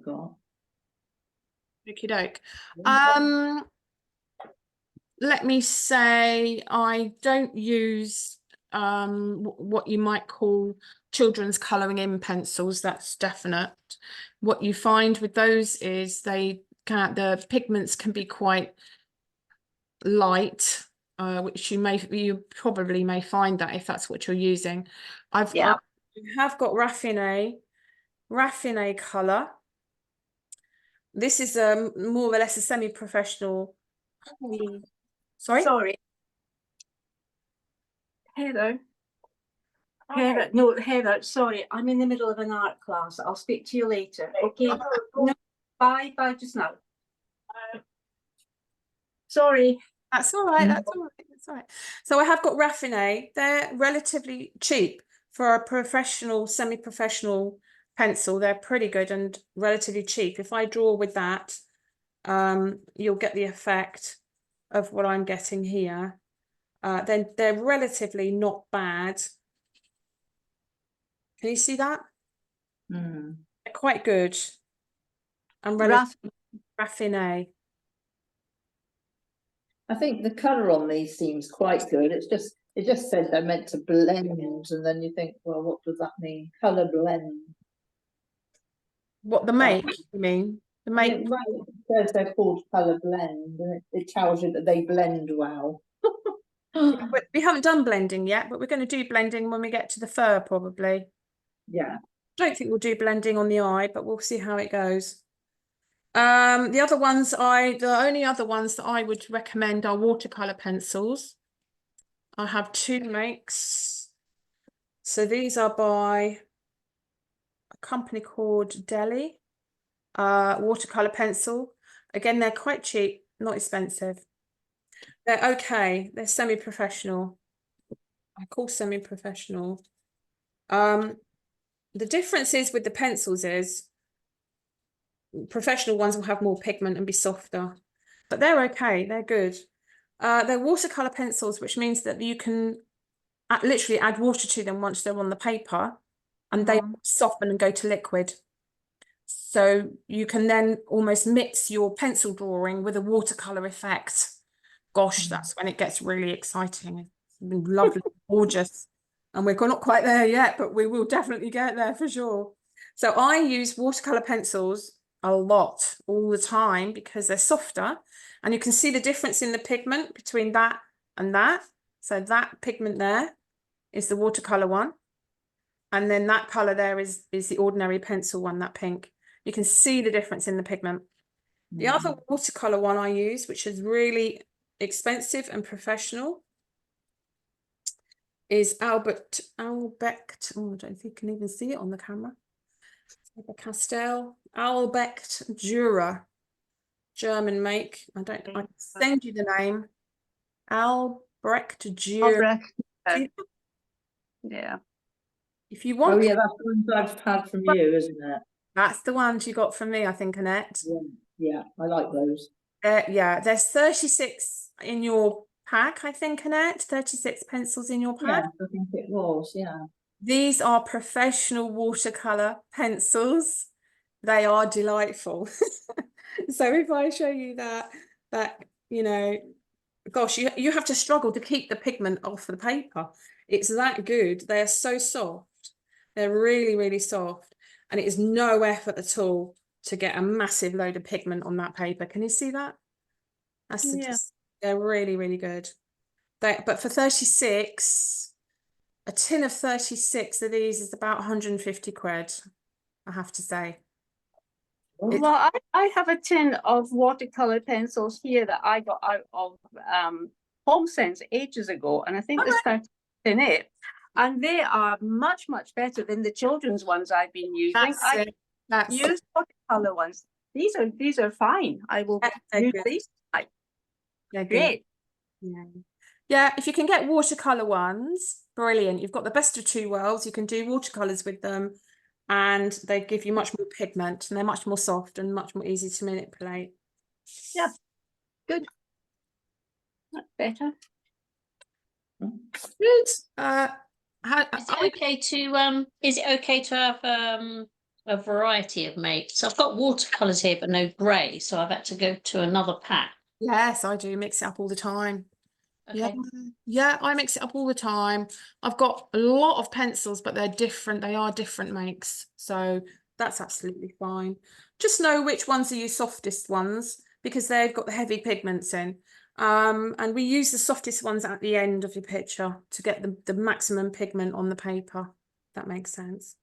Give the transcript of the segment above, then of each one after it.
got. Okie doke. Let me say I don't use what you might call children's colouring in pencils. That's definite. What you find with those is the pigments can be quite light, which you probably may find that if that's what you're using. I have got Raffinate colour. This is more or less a semi-professional. Sorry? Heather. Heather, no, Heather, sorry, I'm in the middle of an art class. I'll speak to you later, okay? No, bye just now. Sorry. That's all right, that's all right, that's all right. So I have got Raffinate. They're relatively cheap for a professional, semi-professional pencil. They're pretty good and relatively cheap. If I draw with that, you'll get the effect of what I'm getting here. Then they're relatively not bad. Can you see that? They're quite good. And Raffinate. I think the colour on these seems quite good. It just said they're meant to blend, and then you think, well, what does that mean? Colour blend. What the make? You mean the make? Yeah, well, it says they're called colour blend, and it tells you that they blend well. Yeah, we haven't done blending yet, but we're going to do blending when we get to the fur, probably. Yeah. I don't think we'll do blending on the eye, but we'll see how it goes. The only other ones that I would recommend are watercolor pencils. I have two makes. So these are by a company called Deli. Watercolor pencil. Again, they're quite cheap, not expensive. They're okay. They're semi-professional. I call semi-professional. The difference is with the pencils is professional ones will have more pigment and be softer, but they're okay. They're good. They're watercolor pencils, which means that you can literally add water to them once they're on the paper, and they soften and go to liquid. So you can then almost mix your pencil drawing with a watercolor effect. Gosh, that's when it gets really exciting. It's been lovely, gorgeous. And we're not quite there yet, but we will definitely get there for sure. So I use watercolor pencils a lot, all the time, because they're softer. And you can see the difference in the pigment between that and that. So that pigment there is the watercolor one. And then that color there is the ordinary pencil one, that pink. You can see the difference in the pigment. The other watercolor one I use, which is really expensive and professional, is Albrecht. Oh, I don't think you can even see it on the camera. Castell Albrecht Dürer, German make. I can send you the name. Albrecht Dürer. Yeah. If you want. Oh yeah, that's the ones I've had from you, isn't it? That's the ones you got from me, I think, Annette. Yeah, I like those. Yeah, there's 36 in your pack, I think, Annette. 36 pencils in your pack. Yeah, I think it was, yeah. These are professional watercolor pencils. They are delightful. So if I show you that you know, gosh, you have to struggle to keep the pigment off the paper. It's that good. They are so soft. They're really, really soft. And it is no effort at all to get a massive load of pigment on that paper. Can you see that? They're really, really good. But for 36, a tin of 36 of these is about 150 quid, I have to say. Well, I have a tin of watercolor pencils here that I got out of Home Sense ages ago, and I think there's 30 in it. And they are much, much better than the children's ones I've been using. I use watercolor ones. These are fine. I will use these. They're great. Yeah, if you can get watercolor ones, brilliant. You've got the best of two worlds. You can do watercolors with them, and they give you much more pigment, and they're much more soft and much more easy to manipulate. Yeah, good. That's better. Good. Is it okay to have a variety of makes. I've got watercolours here, but no grey, so I've had to go to another pack. Yes, I do mix it up all the time. Yeah, Okay. yeah, I mix it up all the time. I've got a lot of pencils, but they're different. They are different makes, so that's absolutely fine. Just know which ones are your softest ones because they've got the heavy pigments in. And we use the softest ones at the end of your picture to get the maximum pigment on the paper. That makes sense.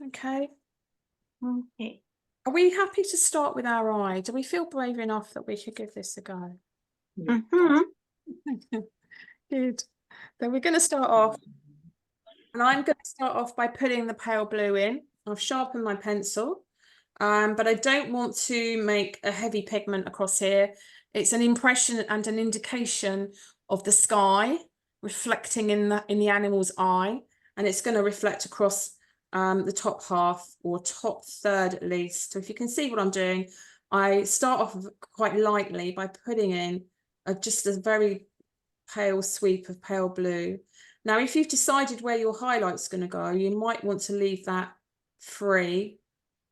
Okay. Okay. Are we happy to start with our eye? Do we feel brave enough that we should give this a go? Mhm. Good. Then we're going to start off, and I'm going to start off by putting the pale blue in. I've sharpened my pencil, but I don't want to make a heavy pigment across here. It's an impression and an indication of the sky reflecting in the animal's eye, and it's going to reflect across the top half or top third at least. So if you can see what I'm doing, I start off quite lightly by putting in just a very pale sweep of pale blue. Now, if you've decided where your highlight's going to go, you might want to leave that free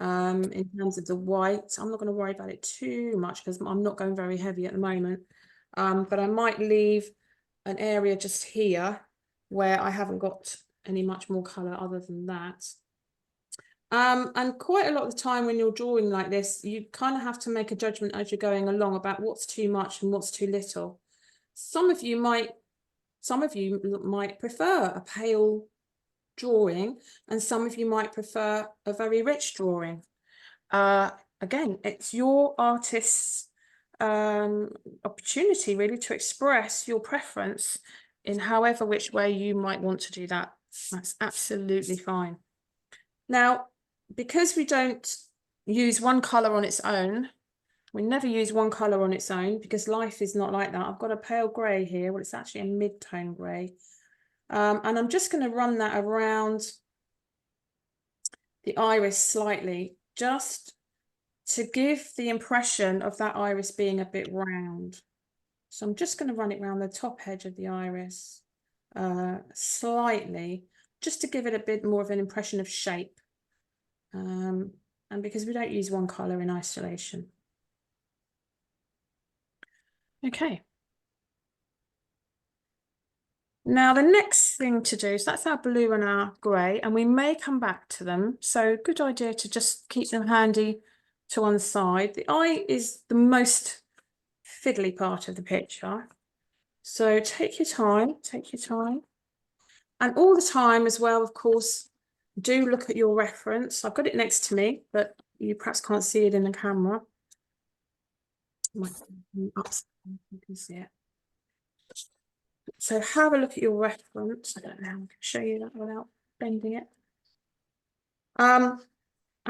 in terms of the white. I'm not going to worry about it too much because I'm not going very heavy at the moment. But I might leave an area just here where I haven't got any much more colour other than that. And quite a lot of the time when you're drawing like this, you kind of have to make a judgment as you're going along about what's too much and what's too little. Some of you might prefer a pale drawing, and some of you might prefer a very rich drawing. Again, it's your artist's opportunity really to express your preference in however which way you might want to do that. That's absolutely fine. Now, because we don't use one colour on its own, we never use one colour on its own because life is not like that. I've got a pale grey here. Well, it's actually a mid-tone grey. And I'm just going to run that around the iris slightly, just to give the impression of that iris being a bit round. So I'm just going to run it around the top edge of the iris slightly, just to give it a bit more of an impression of shape. And because we don't use one colour in isolation. Okay. Now the next thing to do, so that's our blue and our grey, and we may come back to them. So good idea to just keep them handy to one side. The eye is the most fiddly part of the picture. So take your time, take your time. And all the time as well, of course, do look at your reference. I've got it next to me, but you perhaps can't see it in the camera. You can see it. So have a look at your reference. I don't know how I can show you that without bending it. And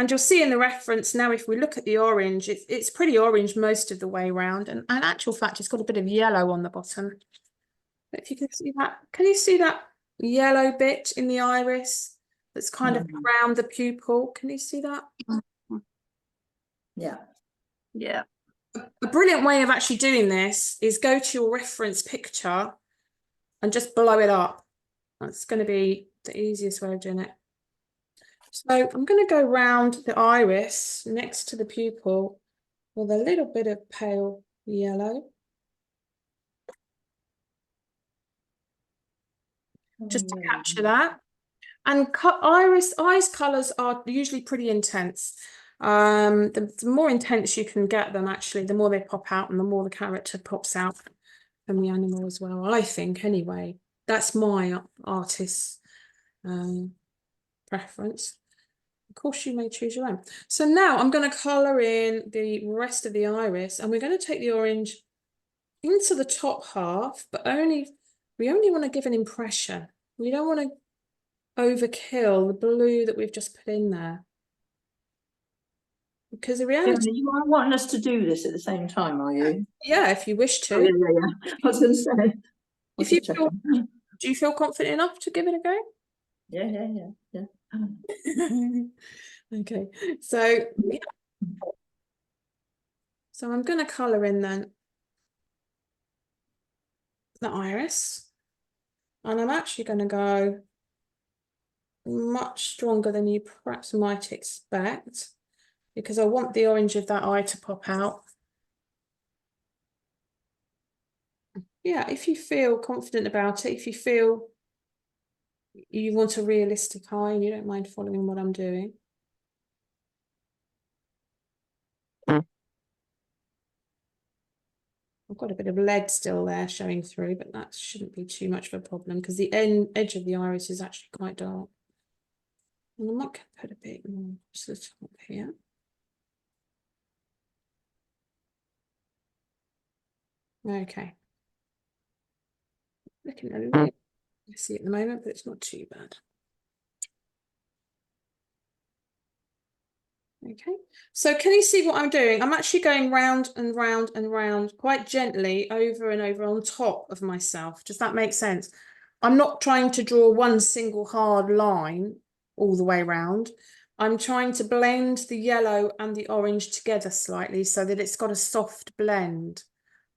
you'll see in the reference now, if we look at the orange, it's pretty orange most of the way around. And in actual fact, it's got a bit of yellow on the bottom. But if you can see that, can you see that yellow bit in the iris that's kind of around the pupil? Can you see that? Yeah. Yeah. A brilliant way of actually doing this is go to your reference picture and just blow it up. That's going to be the easiest way of doing it. So I'm going to go round the iris next to the pupil with a little bit of pale yellow. Just to capture that. And eyes colours are usually pretty intense. The more intense you can get them, actually, the more they pop out and the more the character pops out from the animal as well, I think, anyway. That's my artist's preference. Of course, you may choose your own. So now I'm going to colour in the rest of the iris, and we're going to take the orange into the top half, but we only want to give an impression. We don't want to overkill the blue that we've just put in there. Because the reality... You are wanting us to do this at the same time, are you? Yeah, if you wish to. Oh, yeah. I was going to say. If you feel, do you feel confident enough to give it a go? Yeah. Okay, so yeah. So I'm going to colour in then the iris, and I'm actually going to go much stronger than you perhaps might expect, because I want the orange of that eye to pop out. Yeah, if you feel confident about it, if you feel you want a realistic eye and you don't mind following what I'm doing. I've got a bit of lead still there showing through, but that shouldn't be too much of a problem because the edge of the iris is actually quite dark. And I might put a bit more to the top here. Okay. Looking a little messy at the moment, but it's not too bad. Okay, so can you see what I'm doing? I'm actually going round and round and round quite gently over and over on top of myself. Does that make sense? I'm not trying to draw one single hard line all the way around. I'm trying to blend the yellow and the orange together slightly so that it's got a soft blend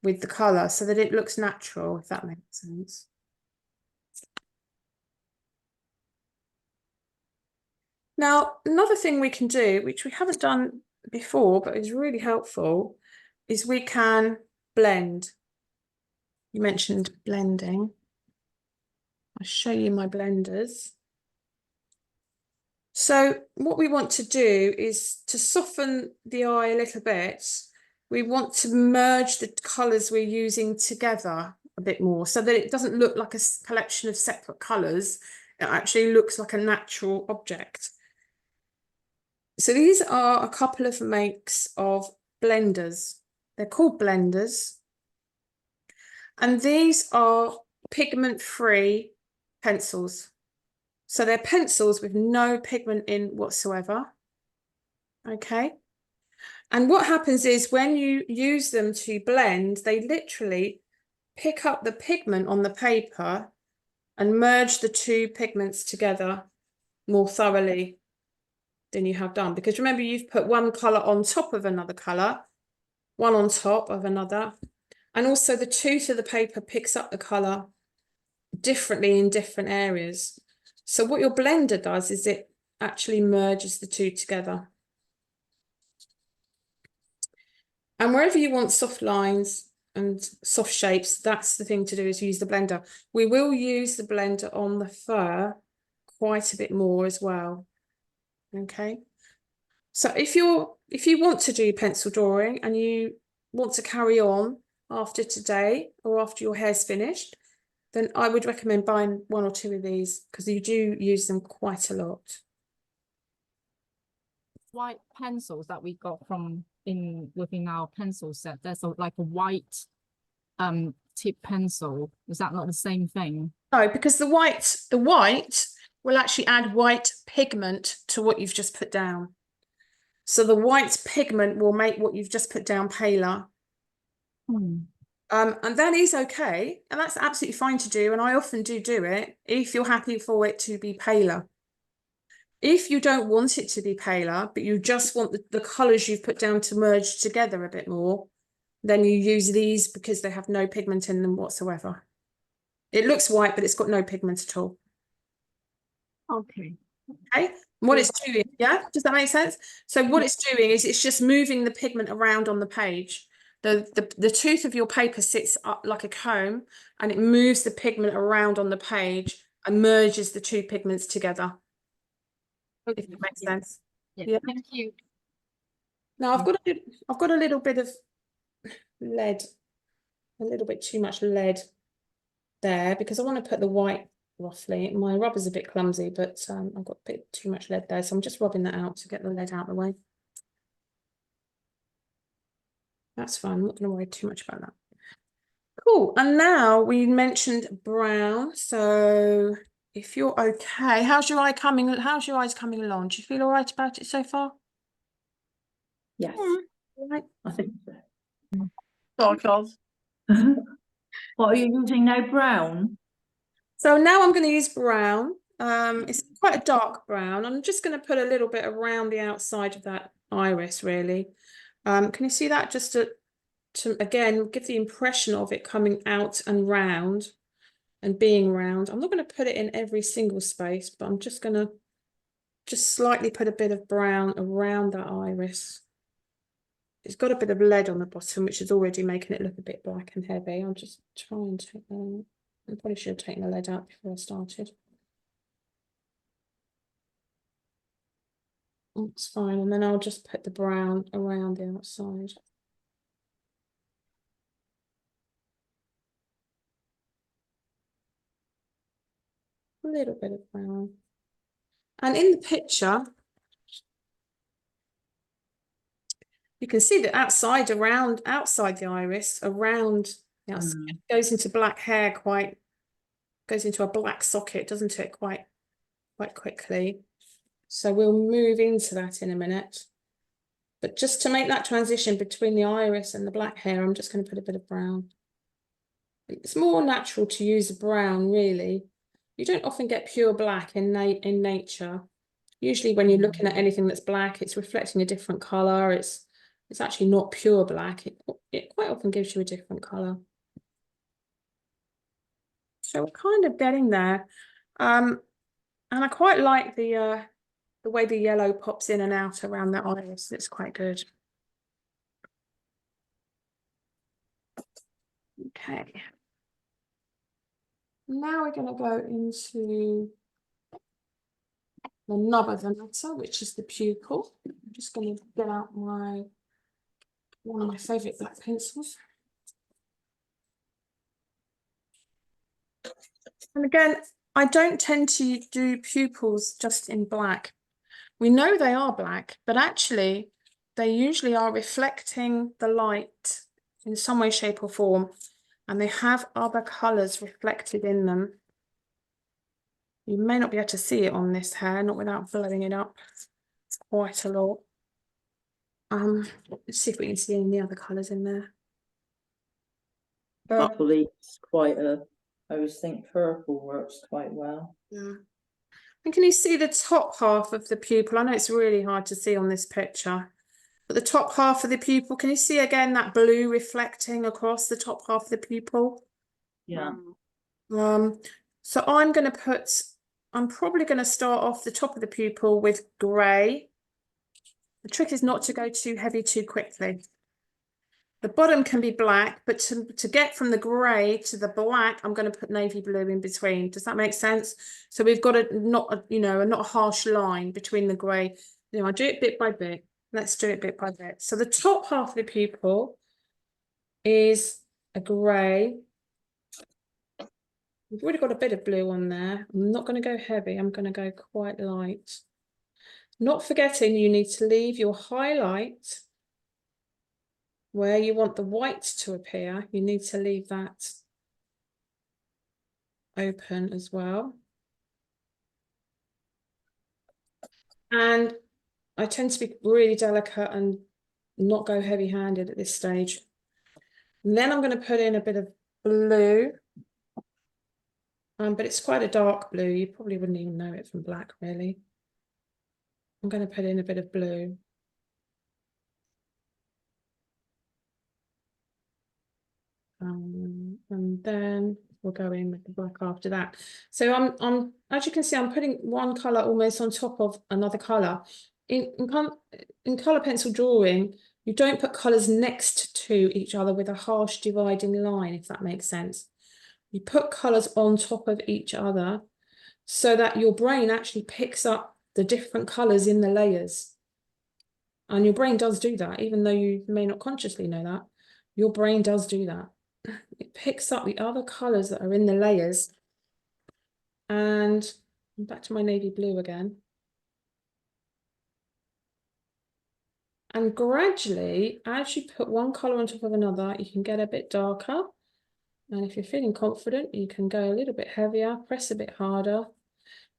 with the colour so that it looks natural, if that makes sense. Now, another thing we can do, which we haven't done before, but is really helpful, is we can blend. You mentioned blending. I'll show you my blenders. So what we want to do is to soften the eye a little bit. We want to merge the colours we're using together a bit more so that it doesn't look like a collection of separate colours. It actually looks like a natural object. So these are a couple of makes of blenders. They're called blenders. And these are pigment-free pencils. So they're pencils with no pigment in whatsoever. Okay. And what happens is when you use them to blend, they literally pick up the pigment on the paper and merge the two pigments together more thoroughly than you have done. Because remember, you've put one colour on top of another colour, one on top of another. And also the tooth of the paper picks up the colour differently in different areas. So what your blender does is it actually merges the two together. And wherever you want soft lines and soft shapes, that's the thing to do, is use the blender. We will use the blender on the fur quite a bit more as well. Okay. So if you want to do pencil drawing and you want to carry on after today or after your hair's finished, then I would recommend buying one or two of these because you do use them quite a lot. White pencils that we got from within our pencil set, there's like a white tip pencil. Is that not the same thing? No, because the white will actually add white pigment to what you've just put down. So the white pigment will make what you've just put down paler. And that is okay, and that's absolutely fine to do, and I often do it if you're happy for it to be paler. If you don't want it to be paler, but you just want the colours you've put down to merge together a bit more, then you use these because they have no pigment in them whatsoever. It looks white, but it's got no pigment at all. Okay. Okay, what it's doing, yeah, does that make sense? So what it's doing is it's just moving the pigment around on the page. The tooth of your paper sits up like a comb and it moves the pigment around on the page and merges the two pigments together. Okay. If it makes sense. Yeah. Thank you. Now I've got a little bit of lead, a little bit too much lead there because I want to put the white roughly. My rubber's a bit clumsy, but I've got a bit too much lead there, so I'm just rubbing that out to get the lead out of the way. That's fine. I'm not going to worry too much about that. Cool. And now we mentioned brown. So if you're okay, how's your eyes coming along? Do you feel all right about it so far? Yes, All right. I think so. Sort of. What are you using now? Brown? So now I'm going to use brown. It's quite a dark brown. I'm just going to put a little bit around the outside of that iris, really. Can you see that? Just to again give the impression of it coming out and round. and being round. I'm not going to put it in every single space, but I'm just going to just slightly put a bit of brown around that iris. It's got a bit of lead on the bottom, which is already making it look a bit black and heavy. I'll just try and take that. I probably should have taken the lead out before I started. That's fine, and then I'll just put the brown around the outside. A little bit of brown. And in the picture, you can see that outside the iris, around the outside, goes into black hair goes into a black socket, doesn't it, quite quickly. So we'll move into that in a minute. But just to make that transition between the iris and the black hair, I'm just going to put a bit of brown. It's more natural to use a brown, really. You don't often get pure black in nature. Usually when you're looking at anything that's black, it's reflecting a different colour. It's actually not pure black. It quite often gives you a different colour. So we're kind of getting there. And I quite like the way the yellow pops in and out around that iris. It's quite good. Okay. Now we're going to go into the nub of the matter, which is the pupil. I'm just going to get out one of my favourite black pencils. And again, I don't tend to do pupils just in black. We know they are black, but actually they usually are reflecting the light in some way, shape or form, and they have other colours reflected in them. You may not be able to see it on this hair, not without blowing it up. It's quite a lot. Let's see if we can see any other colours in there. Purple is quite I always think purple works quite well. Yeah. And can you see the top half of the pupil? I know it's really hard to see on this picture, but the top half of the pupil, can you see again that blue reflecting across the top half of the pupil? Yeah. So I'm probably going to start off the top of the pupil with grey. The trick is not to go too heavy too quickly. The bottom can be black, but to get from the grey to the black, I'm going to put navy blue in between. Does that make sense? So we've got not a harsh line between the grey. I do it bit by bit. Let's do it bit by bit. So the top half of the pupil is a grey. We've already got a bit of blue on there. I'm not going to go heavy. I'm going to go quite light. Not forgetting you need to leave your highlight where you want the white to appear. You need to leave that open as well. And I tend to be really delicate and not go heavy-handed at this stage. And then I'm going to put in a bit of blue. But it's quite a dark blue. You probably wouldn't even know it from black, really. I'm going to put in a bit of blue. And then we'll go in with the black after that. So I'm as you can see, I'm putting one colour almost on top of another colour. In colour pencil drawing, you don't put colours next to each other with a harsh dividing line, if that makes sense. You put colours on top of each other so that your brain actually picks up the different colours in the layers. And your brain does do that, even though you may not consciously know that. Your brain does do that. It picks up the other colours that are in the layers. And back to my navy blue again. And gradually, as you put one colour on top of another, you can get a bit darker. And if you're feeling confident, you can go a little bit heavier, press a bit harder.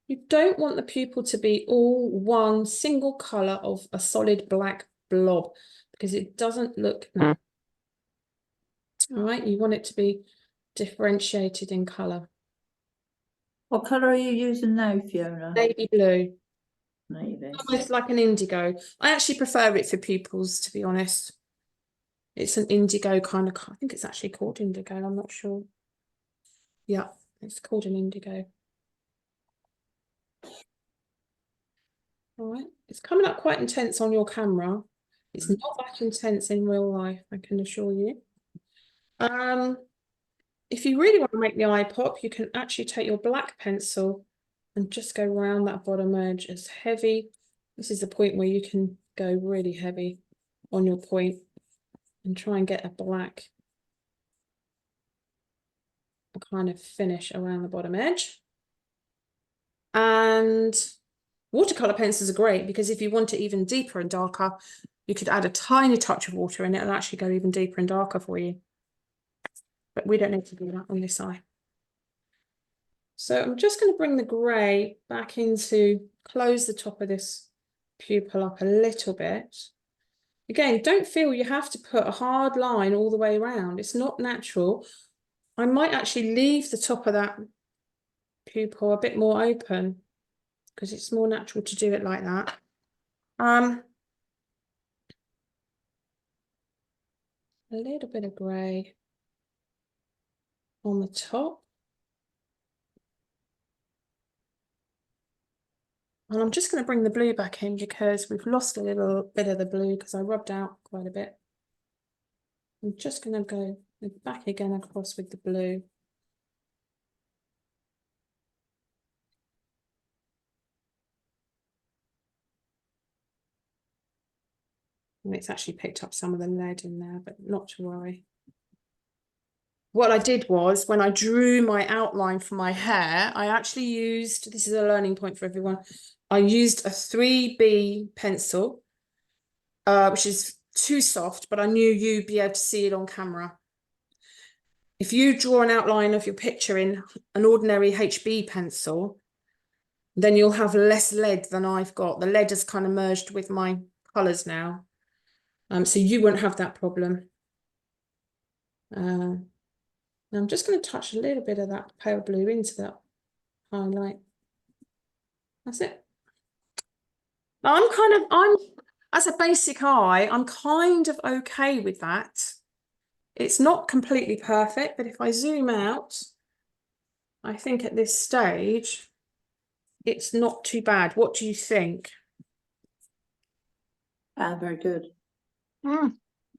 You don't want the pupil to be all one single colour of a solid black blob, because it doesn't look nice. All right, you want it to be differentiated in colour. What colour are you using now, Fiona? Navy blue. Navy. Almost like an indigo. I actually prefer it for pupils, to be honest. It's an indigo kind of, I think it's actually called indigo, I'm not sure. Yeah, It's called an indigo. All right, it's coming up quite intense on your camera. It's not that intense in real life, I can assure you. If you really want to make the eye pop, you can actually take your black pencil and just go around that bottom edge as heavy. This is the point where you can go really heavy on your point and try and get a black kind of finish around the bottom edge. And watercolor pencils are great because if you want it even deeper and darker, you could add a tiny touch of water in it and actually go even deeper and darker for you. But we don't need to do that on this eye. So I'm just going to bring the grey back into, close the top of this pupil up a little bit. Again, don't feel you have to put a hard line all the way around. It's not natural. I might actually leave the top of that pupil a bit more open because it's more natural to do it like that. A little bit of grey on the top. And I'm just going to bring the blue back in because we've lost a little bit of the blue because I rubbed out quite a bit. I'm just going to go back again across with the blue. And it's actually picked up some of the lead in there, but not to worry. What I did was, when I drew my outline for my hair, I actually used, this is a learning point for everyone, I used a 3B pencil, which is too soft, but I knew you'd be able to see it on camera. If you draw an outline of your picture in an ordinary HB pencil, then you'll have less lead than I've got. The lead has kind of merged with my colours now. So you won't have that problem. Now I'm just going to touch a little bit of that pale blue into that highlight. That's it. I'm as a basic eye, I'm kind of okay with that. It's not completely perfect, but if I zoom out, I think at this stage, it's not too bad. What do you think? Very good.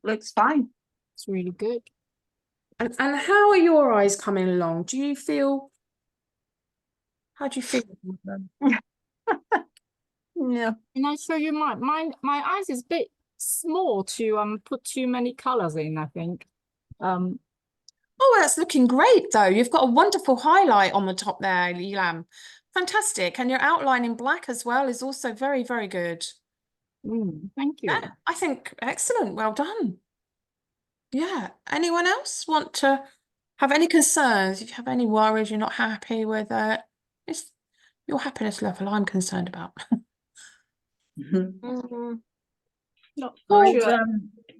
Looks fine. It's really good. And how are your eyes coming along? Do you feel, how do you feel about them? Yeah. Can I show you my eyes is a bit small to put too many colors in, I think. Oh, that's looking great though. You've got a wonderful highlight on the top there, Elam. Fantastic. And your outline in black as well is also very, very good. Thank you. Yeah, I think excellent. Well done. Yeah. Anyone else want to have any concerns? If you have any worries, you're not happy with it, it's your happiness level I'm concerned about. Not I'd, sure.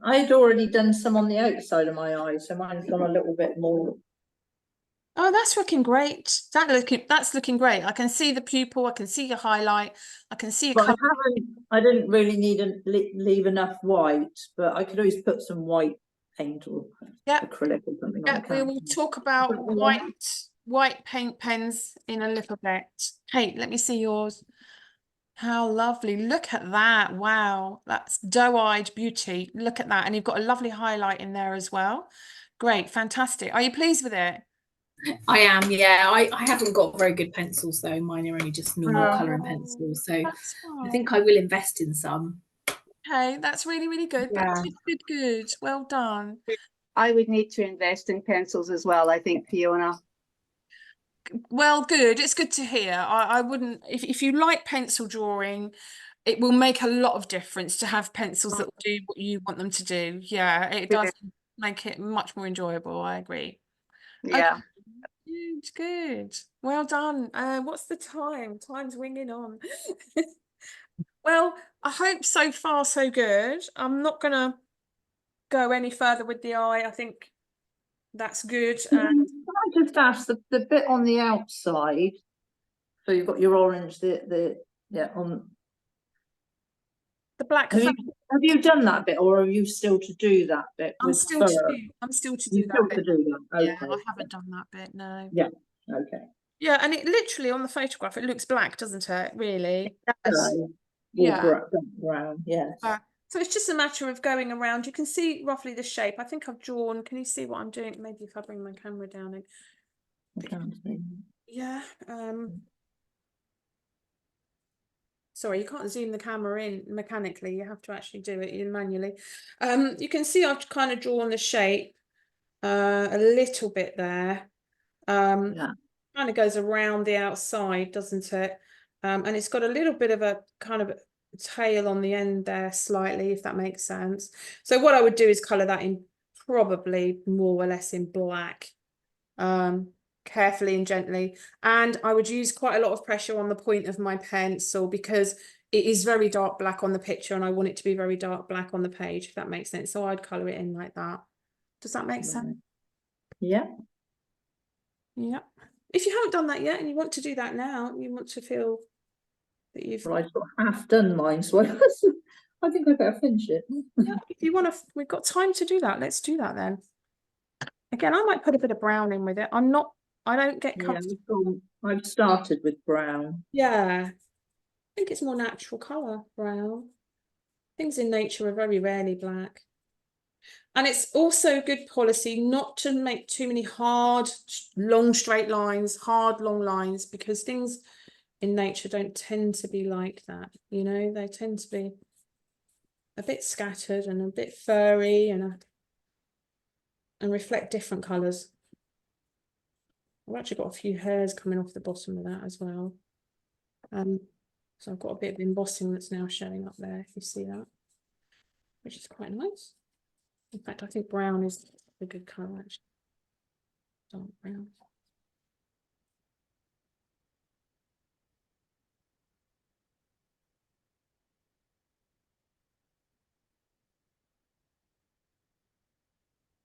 I'd already done some on the outside of my eye, so mine's gone a little bit more. Oh, that's looking great. That's looking great. I can see the pupil. I can see your highlight. I can see your But colour. I didn't really need to leave enough white, but I could always put some white paint or acrylic or something Yeah, like we that. will talk about white paint pens in a little bit. Kate, let me see yours. How lovely. Look at that. Wow. That's doe-eyed beauty. Look at that. And you've got a lovely highlight in there as well. Great. Fantastic. Are you pleased with it? I am, yeah. I haven't got very good pencils though. Mine are only just normal colouring pencils. So That's I fine. think I will invest in some. Okay, that's really, really good. Yeah. That's good. Well done. I would need to invest in pencils as well, I think, Fiona. Well, good. It's good to hear. I wouldn't, if you like pencil drawing, it will make a lot of difference to have pencils that will do what you want them to do. Yeah, it does make it much more enjoyable. I agree. Yeah. Okay, good. Well done. What's the time? Time's winging on. Well, I hope so far so good. I'm not gonna go any further with the eye. I think that's good. Can I just ask the bit on the outside? So you've got your orange, on. The black. Have you done that bit, or are you still to do that bit? I'm still to do that. Okay. Yeah, I haven't done that bit. No. Yeah. Okay. Yeah, and it literally on the photograph, it looks black, doesn't it? Really? Hello. Yeah. Brown, yes. So it's just a matter of going around. You can see roughly the shape. I think I've drawn. Can you see what I'm doing? Maybe if I bring my camera down. I can't see. Yeah. Sorry, you can't zoom the camera in mechanically. You have to actually do it in manually. You can see I've kind of drawn the shape a little bit there. Yeah. Kind of goes around the outside, doesn't it? And it's got a little bit of a kind of tail on the end there slightly, if that makes sense. So what I would do is colour that in probably more or less in black, carefully and gently. And I would use quite a lot of pressure on the point of my pencil because it is very dark black on the picture and I want it to be very dark black on the page, if that makes sense. So I'd colour it in like that. Does that make sense? Yeah. Yeah. If you haven't done that yet and you want to do that now, you want to feel that you've Well, I've got half done mine, so I think I better finish it. yeah, if you want to, we've got time to do that. Let's do that then. Again, I might put a bit of brown in with it. I don't get Yeah, comfortable. I've started with brown. Yeah. I think it's more natural colour, brown. Things in nature are very rarely black. And it's also good policy not to make too many hard, long, straight lines, hard, long lines, because things in nature don't tend to be like that. You know, they tend to be a bit scattered and a bit furry and reflect different colours. I've actually got a few hairs coming off the bottom of that as well. So I've got a bit of embossing that's now showing up there, if you see that, which is quite nice. In fact, I think brown is a good colour actually. Dark brown.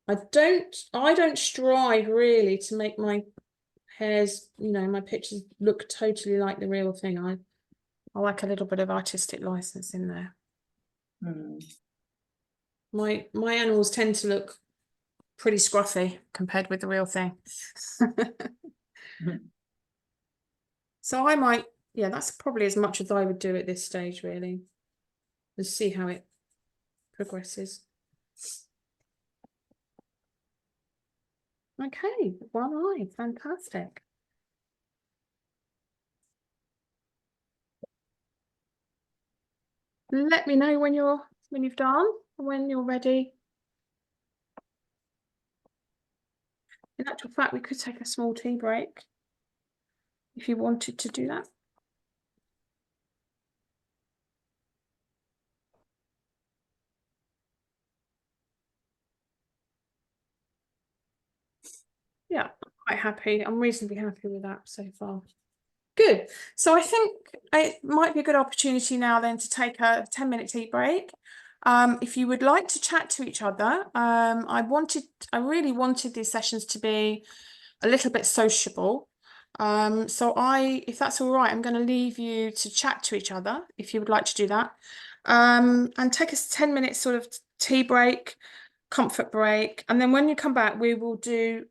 I don't strive really to make my hairs, you know, my pictures look totally like the real thing. I like a little bit of artistic license in there. My animals tend to look pretty scruffy compared with the real thing. So I might, yeah, that's probably as much as I would do at this stage really. Let's see how it progresses. Okay, one eye, fantastic. Let me know when you've done, when you're ready. In actual fact, we could take a small tea break if you wanted to do that. Yeah, I'm quite happy. I'm reasonably happy with that so far. Good. So I think it might be a good opportunity now then to take a 10-minute tea break. If you would like to chat to each other, I really wanted these sessions to be a little bit sociable. So if that's all right, I'm going to leave you to chat to each other if you would like to do that. And take a 10-minute sort of tea break, comfort break. And then when you come back, we will do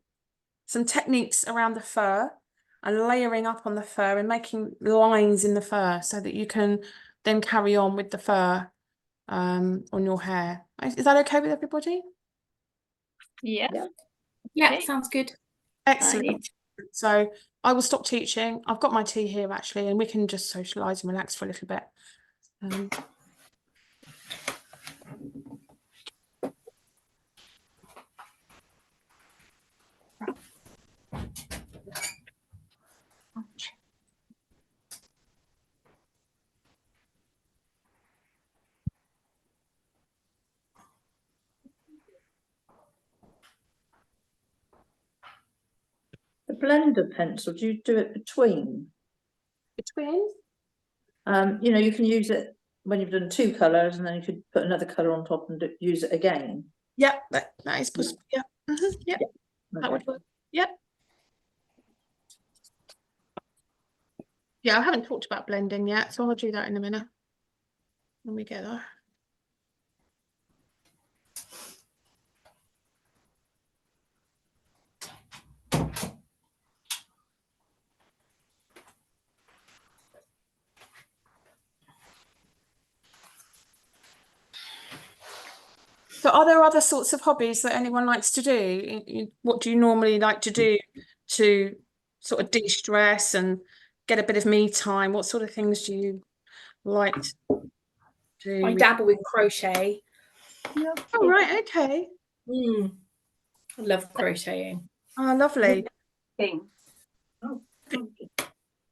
some techniques around the fur and layering up on the fur and making lines in the fur so that you can then carry on with the fur on your hair. Is that okay with everybody? Yeah. Yeah, Okay. sounds good. Excellent. So I will stop teaching. I've got my tea here actually, and we can just socialise and relax for a little bit. The blender pencil, do you do it between? Between? You know, you can use it when you've done two colours and then you could put another colour on top and use it again. Yeah, that is possible. Yeah. Yeah. Okay. That would work. Yeah. Yeah, I haven't talked about blending yet, so I'll do that in a minute when we get there. So are there other sorts of hobbies that anyone likes to do? What do you normally like to do to sort of de-stress and get a bit of me time? What sort of things do you like to do? I dabble with crochet. Oh, right, okay. I love crocheting. Oh, lovely. Thing. Do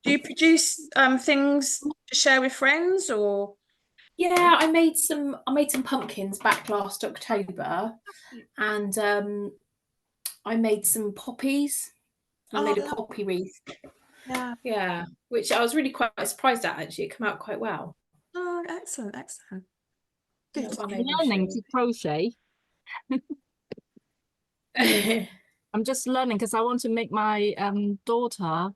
you produce things to share with friends or? Yeah, I made some pumpkins back last October, and I made some poppies. I made a poppy wreath. Yeah. Yeah, which I was really quite surprised at actually. It came out quite well. Oh, excellent, excellent. Good. That's what I I'm made learning to crochet. I'm just learning because I want to make my daughter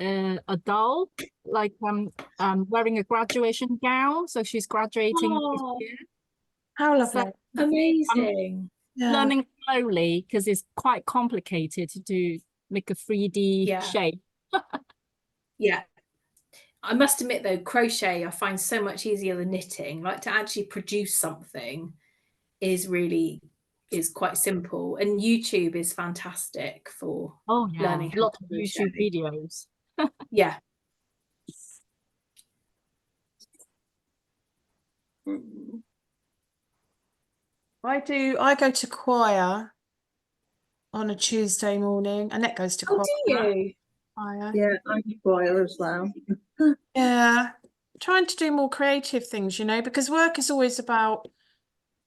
a doll, like wearing a graduation gown. So she's graduating this Oh, year. How So lovely. amazing. Yeah. learning slowly because it's quite complicated to make a 3D Yeah. shape. Yeah. I must admit though, crochet I find so much easier than knitting. Like to actually produce something is quite simple, and YouTube is fantastic for Oh yeah, learning a how lot to of YouTube crochet. videos. Yeah. I go to choir on a Tuesday morning. Annette goes to Oh, choir. do you? Choir. Yeah, I choir as well. Yeah. Trying to do more creative things, because work is always about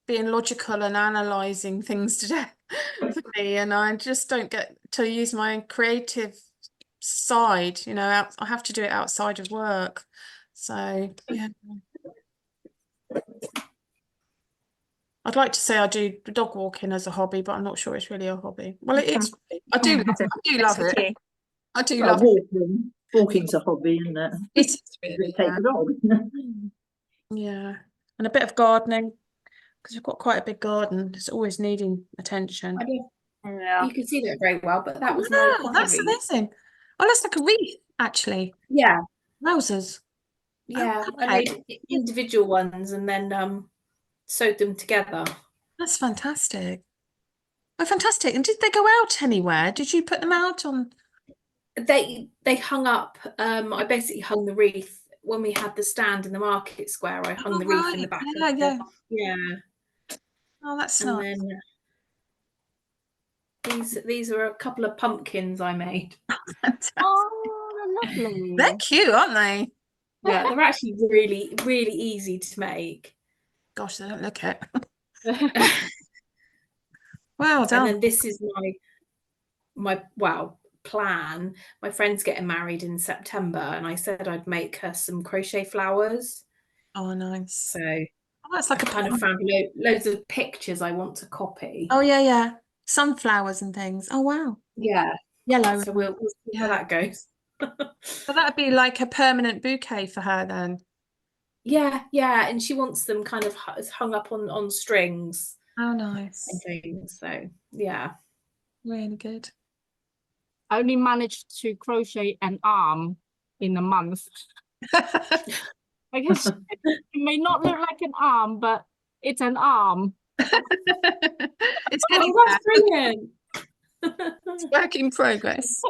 being logical and analysing things today for me, and I just don't get to use my creative side, I have to do it outside of work. So yeah. I'd like to say I do dog walking as a hobby, but I'm not sure it's really a hobby. Well, it is. I do love it. I do love it. I do Well, love it. walking's a hobby, isn't it? It is really, Take yeah. it on. Yeah. And a bit of gardening, because we've got quite a big garden. It's always needing attention. I don't, Yeah. you can see that very well, but that was my Wow, poppy that's wreath. amazing. Oh, that's like a wreath, actually. Yeah, Wowzers. yeah. Oh, I okay. made individual ones and then sewed them together. That's fantastic. Oh, fantastic. And did they go out anywhere? Did you put them out on? They hung up. I basically hung the wreath when we had the stand in the market square. I hung the wreath in the back. Yeah, yeah. Yeah. Oh, that's And nice. then these are a couple of pumpkins I made. Fantastic. Oh, lovely. They're cute, aren't they? Yeah, they're actually really, really easy to make. Gosh, they don't look it. Well And done. then this is my plan. My friend's getting married in September, and I said I'd make her some crochet flowers. Oh, nice. So Oh, that's like I kind of found loads of pictures I want to copy. Oh, yeah, yeah. Sunflowers and things. Oh, wow. Yeah. Yellow. So we'll see how that goes. So that'd be like a permanent bouquet for her then. Yeah, and she wants them kind of hung up on strings Oh, and nice. things. So yeah. Really good. I only managed to crochet an arm in a month. I guess it may not look like an arm, but it's an arm. It's Oh, that's brilliant. It's work in progress.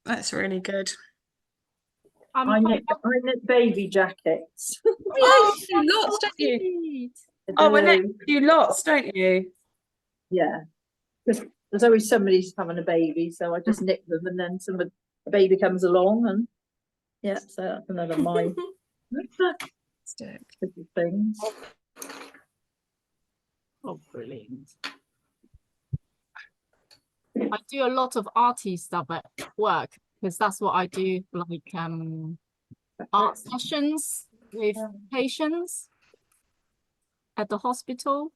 That's really good. I knit baby jackets. Oh, yeah, you do lots, don't you? Sweet. Oh, Annette, you do lots, don't you? Yeah. There's always somebody's having a baby, so I just knit them, and then a baby comes along, and yeah, so that's another my things. Oh, brilliant. I do a lot of arty stuff at work because that's what I do, like art sessions with patients at the hospital.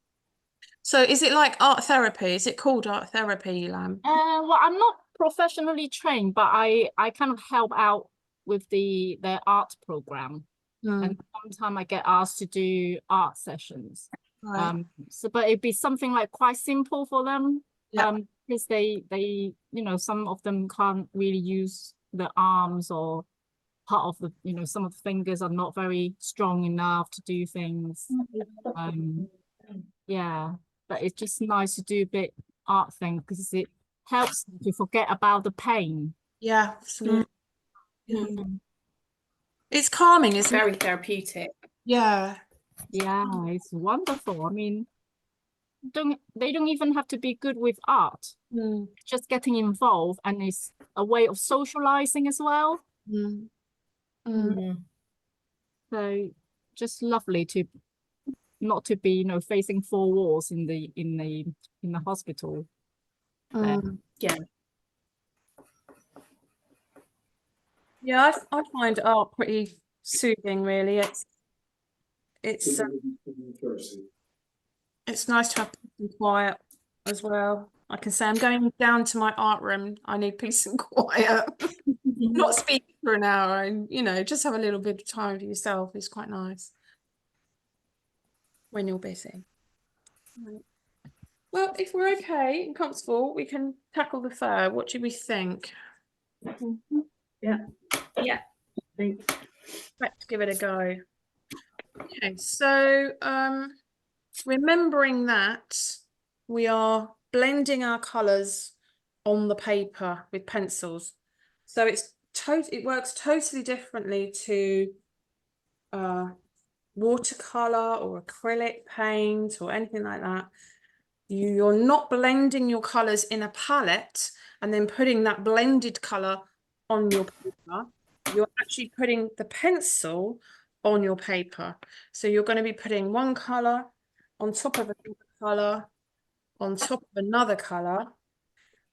So is it like art therapy? Is it called art therapy, Lamb? Well, I'm not professionally trained, but I kind of help out with their art program. And sometimes I get asked to do art sessions. Right. But it'd be something like quite simple for them. Yeah. Because they some of them can't really use the arms or part of the, you know, some of the fingers are not very strong enough to do things. Yeah, but it's just nice to do a bit art thing because it helps to forget about the pain. Yeah, absolutely. Yeah. Mm. It's calming, It's isn't it? very therapeutic. Yeah. Yeah, it's wonderful. I mean, they don't even have to be good with art. Mm. Just getting involved, and it's a way of socializing as well. Mm. Mm. So just lovely to not to be, you know, facing four walls in the hospital. there. Mm. Yeah. Yeah, I find art pretty soothing, really. It's nice to have peace and quiet as well. I can say I'm going down to my art room. I need peace and quiet. Not speak for an hour and, you know, just have a little bit of time for yourself is quite nice when you're busy. Right. Well, if we're okay and comfortable, we can tackle the fur. What do we think? Yeah. Yeah. Let's give it a go. Okay, so remembering that we are blending our colours on the paper with pencils. So it works totally differently to watercolor or acrylic paint or anything like that. You're not blending your colours in a palette and then putting that blended colour on your paper. You're actually putting the pencil on your paper. So you're going to be putting one colour on top of another colour, on top of another colour,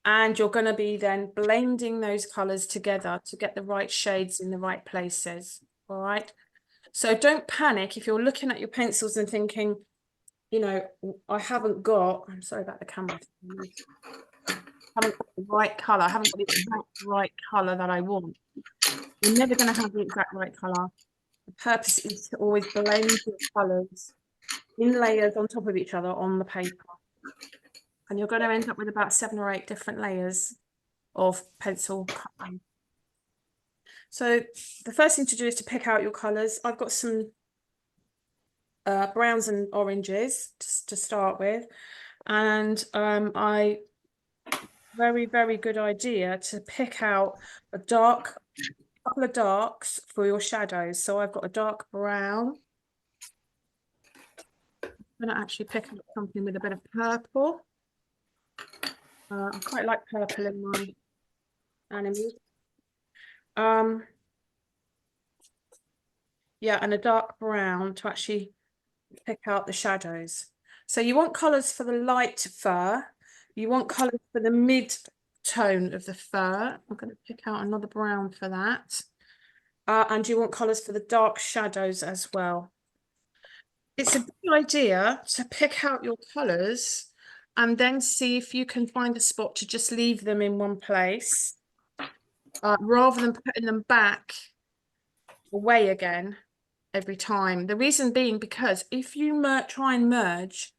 and you're going to be then blending those colours together to get the right shades in the right places. All right. So don't panic if you're looking at your pencils and thinking, you know, I'm sorry about the camera. Haven't got the right colour, I haven't got the exact right colour that I want. You're never going to have the exact right colour. The purpose is to always blend your colours in layers on top of each other on the paper. And you're going to end up with about 7 or 8 different layers of pencil coloring. So the first thing to do is to pick out your colours. I've got some browns and oranges to start with. And very, very good idea to pick out a couple of darks for your shadows. So I've got a dark brown. I'm going to actually pick up something with a bit of purple. I quite like purple in my animals. Yeah, and a dark brown to actually pick out the shadows. So you want colours for the light fur. You want colours for the mid tone of the fur. I'm going to pick out another brown for that. And you want colours for the dark shadows as well. It's a good idea to pick out your colours and then see if you can find a spot to just leave them in one place rather than putting them back away again every time. The reason being because if you try and merge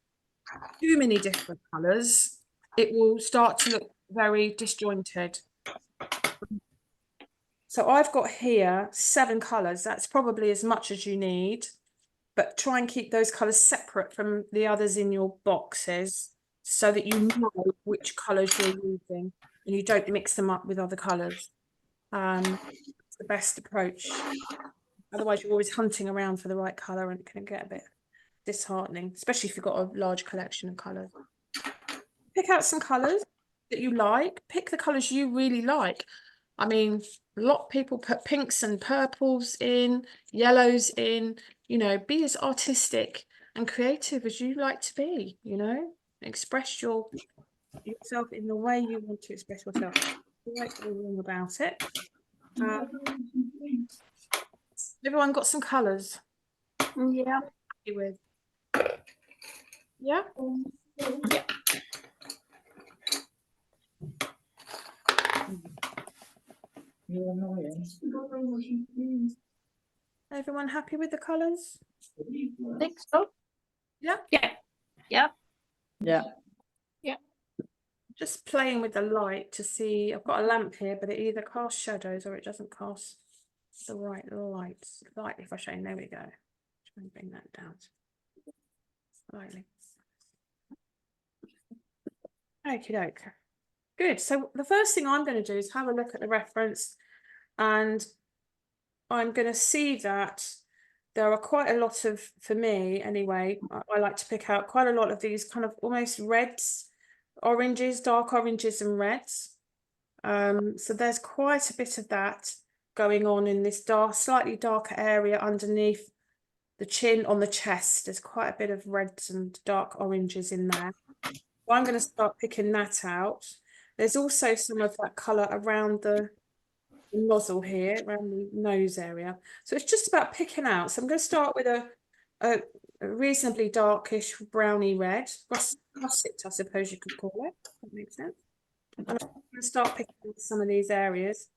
too many different colours, it will start to look very disjointed. So I've got here 7 colours. That's probably as much as you need, but try and keep those colours separate from the others in your boxes so that you know which colours you're using and you don't mix them up with other colours. It's the best approach. Otherwise, you're always hunting around for the right colour and it can get a bit disheartening, especially if you've got a large collection of colours. Pick out some colours that you like. Pick the colours you really like. I mean, a lot of people put pinks and purples in, yellows in, you know, be as artistic and creative as you like to be, you know, express yourself in the way you want to express yourself. Right or wrong about it. Everyone got some colours? Yeah. Happy with? Yeah? Yeah. You're annoying. Everyone happy with the colours? I think so. Yeah? Yeah. Yeah. Yeah. Just playing with the light to see. I've got a lamp here, but it either casts shadows or it doesn't cast the right light, slightly frustrating. There we go. Try and bring that down slightly. Okie doke. Good. So the first thing I'm going to do is have a look at the reference, and I'm going to see that there are quite a lot of, for me anyway, I like to pick out quite a lot of these kind of almost reds, oranges, dark oranges and reds. So there's quite a bit of that going on in this dark, slightly darker area underneath the chin on the chest. There's quite a bit of reds and dark oranges in there. So I'm going to start picking that out. There's also some of that colour around the nozzle here, around the nose area. So it's just about picking out. So I'm going to start with a reasonably darkish browny red, russet, I suppose you could call it. That makes sense. And I'm going to start picking out some of these areas.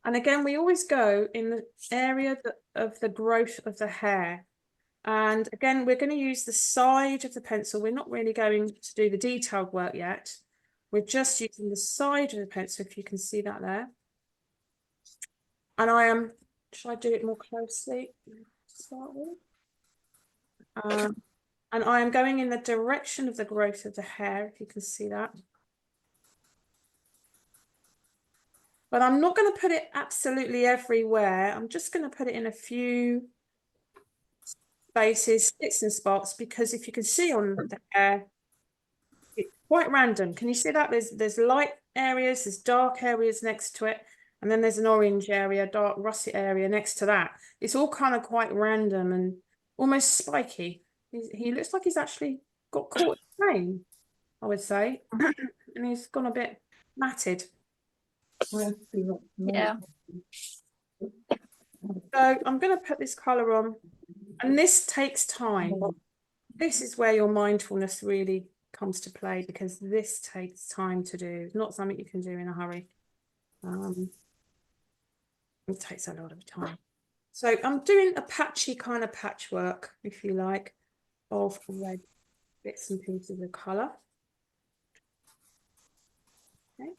And again, we always go in the area of the growth of the hair. And again, we're going to use the side of the pencil. We're not really going to do the detailed work yet. We're just using the side of the pencil, if you can see that there. And I am, should I do it more closely to start with? And I am going in the direction of the growth of the hair, if you can see that. But I'm not going to put it absolutely everywhere. I'm just going to put it in a few spaces, spits and spots, because if you can see on the hair, it's quite random. Can you see that? There's light areas, there's dark areas next to it, and then there's an orange area, dark russet area next to that. It's all kind of quite random and almost spiky. He looks like he's actually got caught in pain, I would say, and he's gone a bit matted. Yeah. So I'm going to put this colour on, and this takes time. This is where your mindfulness really comes to play, because this takes time to do. It's not something you can do in a hurry. It takes a lot of time. So I'm doing a patchy kind of patchwork, if you like, of red bits and pieces of colour. Okay.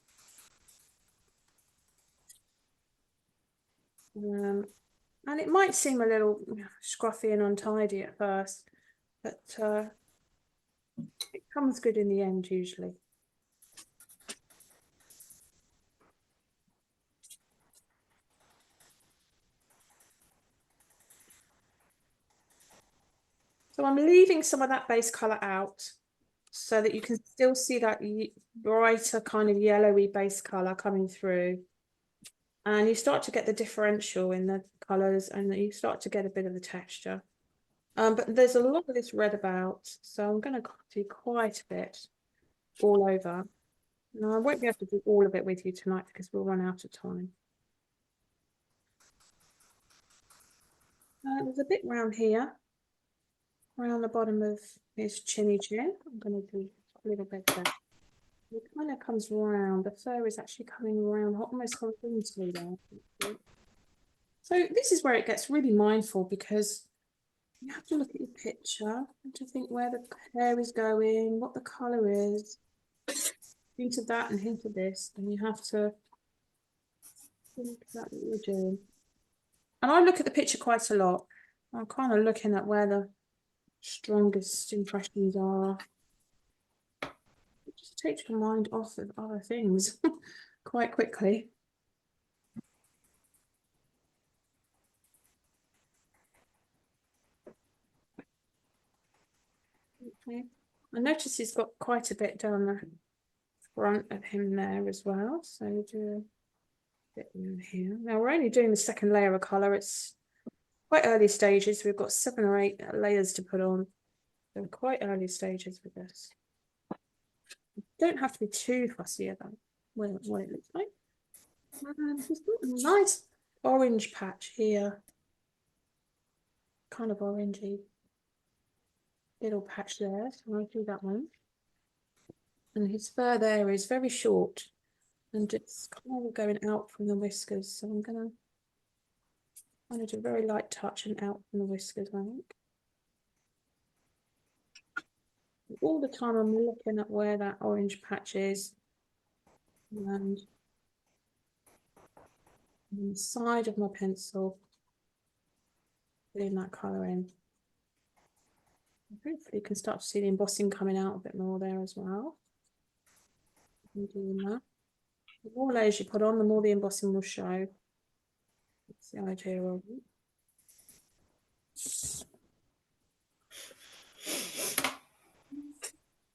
And it might seem a little scruffy and untidy at first, but it comes good in the end usually. So I'm leaving some of that base colour out so that you can still see that brighter kind of yellowy base colour coming through. And you start to get the differential in the colours, and you start to get a bit of the texture. But there's a lot of this red about, so I'm going to do quite a bit all over. Now, I won't be able to do all of it with you tonight because we'll run out of time. There's a bit round here, around the bottom of his chinny chin. I'm going to do a little bit there. It kind of comes round. The fur is actually coming around almost horizontally there. So this is where it gets really mindful, because you have to look at your picture and to think where the hair is going, what the colour is, hint of that and hint of this, and you have to think about what you're doing. And I look at the picture quite a lot. I'm kind of looking at where the strongest impressions are. It just takes your mind off of other things quite quickly. Okay. I notice he's got quite a bit down the front of him there as well. So we'll do a bit in here. Now we're only doing the second layer of colour. It's quite early stages. We've got 7 or 8 layers to put on. So quite early stages with this. You don't have to be too fussy about what it looks like. And he's got a nice orange patch here. Kind of orangey little patch there. So I'll do that one. And his fur there is very short, and it's kind of going out from the whiskers. So I'm going to do a very light touch and out from the whiskers, I think. All the time I'm looking at where that orange patch is, and on the side of my pencil Putting that colour in. Hopefully you can start to see the embossing coming out a bit more there as well. I'm doing that. The more layers you put on, the more the embossing will show. That's the idea of it.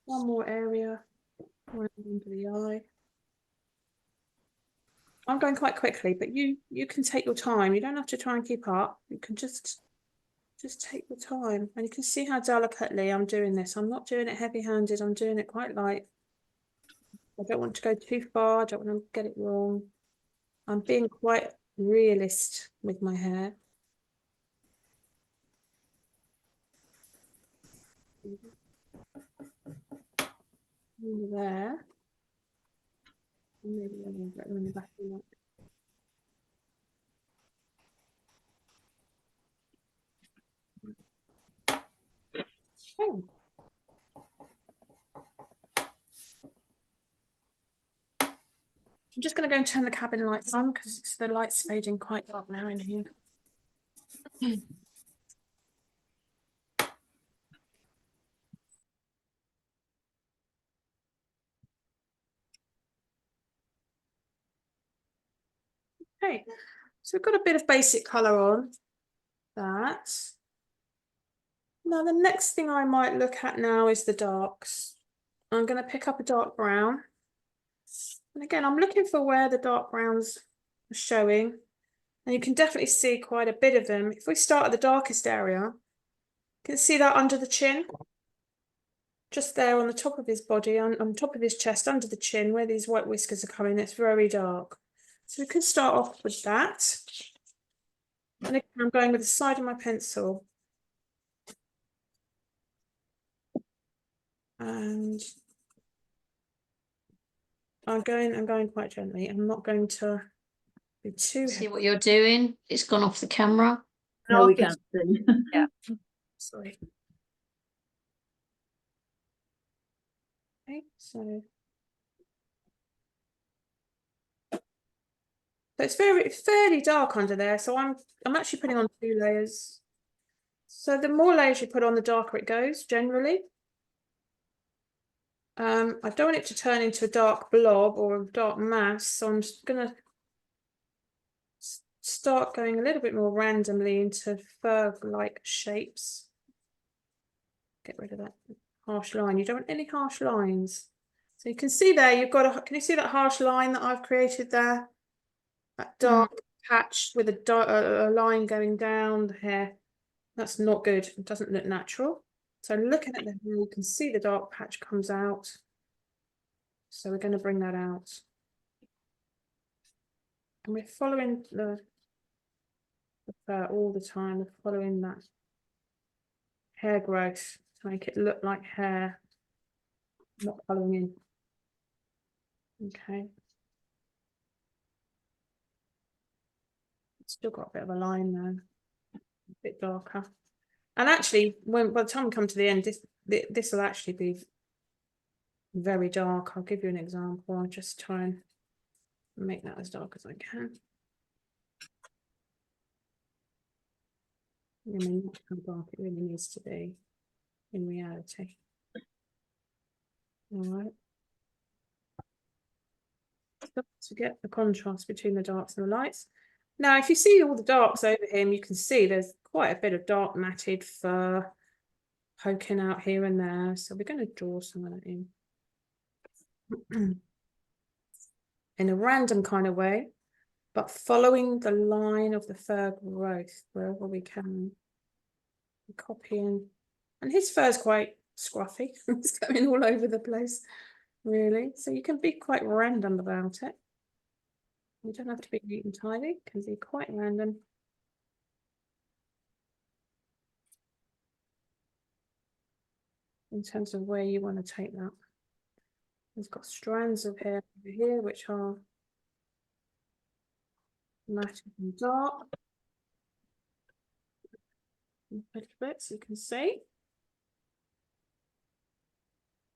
One more area around under the eye. I'm going quite quickly, but you can take your time. You don't have to try and keep up. You can just take your time, and you can see how delicately I'm doing this. I'm not doing it heavy-handed. I'm doing it quite light. I don't want to go too far. I don't want to get it wrong. I'm being quite realist with my hair. Under there. Maybe a little bit on the back of the neck. Oh. I'm just going to go and turn the cabin lights on because the light's fading quite dark now in here. Okay, so we've got a bit of basic colour on that. Now the next thing I might look at now is the darks. I'm going to pick up a dark brown. And again, I'm looking for where the dark browns are showing. And you can definitely see quite a bit of them. If we start at the darkest area, you can see that under the chin. Just there on the top of his body, on top of his chest, under the chin, where these white whiskers are coming, it's very dark. So we can start off with that. And again, I'm going with the side of my pencil. And I'm going quite gently. I'm not going to be too See heavy. what you're doing? It's gone off the camera. No, we Okay. can't see. Yeah. Sorry. Okay, so it's fairly dark under there. So I'm actually putting on 2 layers. So the more layers you put on, the darker it goes generally. I don't want it to turn into a dark blob or a dark mass, so I'm just gonna start going a little bit more randomly into fur-like shapes. Get rid of that harsh line. You don't want any harsh lines. So you can see there, you've got a, can you see that harsh line that I've created there? That dark patch with a line going down the hair. That's not good. It doesn't look natural. So looking at the hair, you can see the dark patch comes out. So we're going to bring that out. And we're following the fur all the time. We're following that hair growth to make it look like hair, not colouring in. Okay. Still got a bit of a line there, a bit darker. And actually, by the time we come to the end, this will actually be very dark. I'll give you an example. I'll just try and make that as dark as I can. I mean, that's how dark it really needs to be in reality. All right. To get the contrast between the darks and the lights. Now, if you see all the darks over him, you can see there's quite a bit of dark matted fur poking out here and there. So we're going to draw some of that in. In a random kind of way, but following the line of the fur growth wherever we can. Copying. And his fur is quite scruffy. It's going all over the place, really. So you can be quite random about it. You don't have to be neat and tidy. It can be quite random. In terms of where you want to take that. We've got strands of hair over here, which are matted and dark. A little bit, so you can see.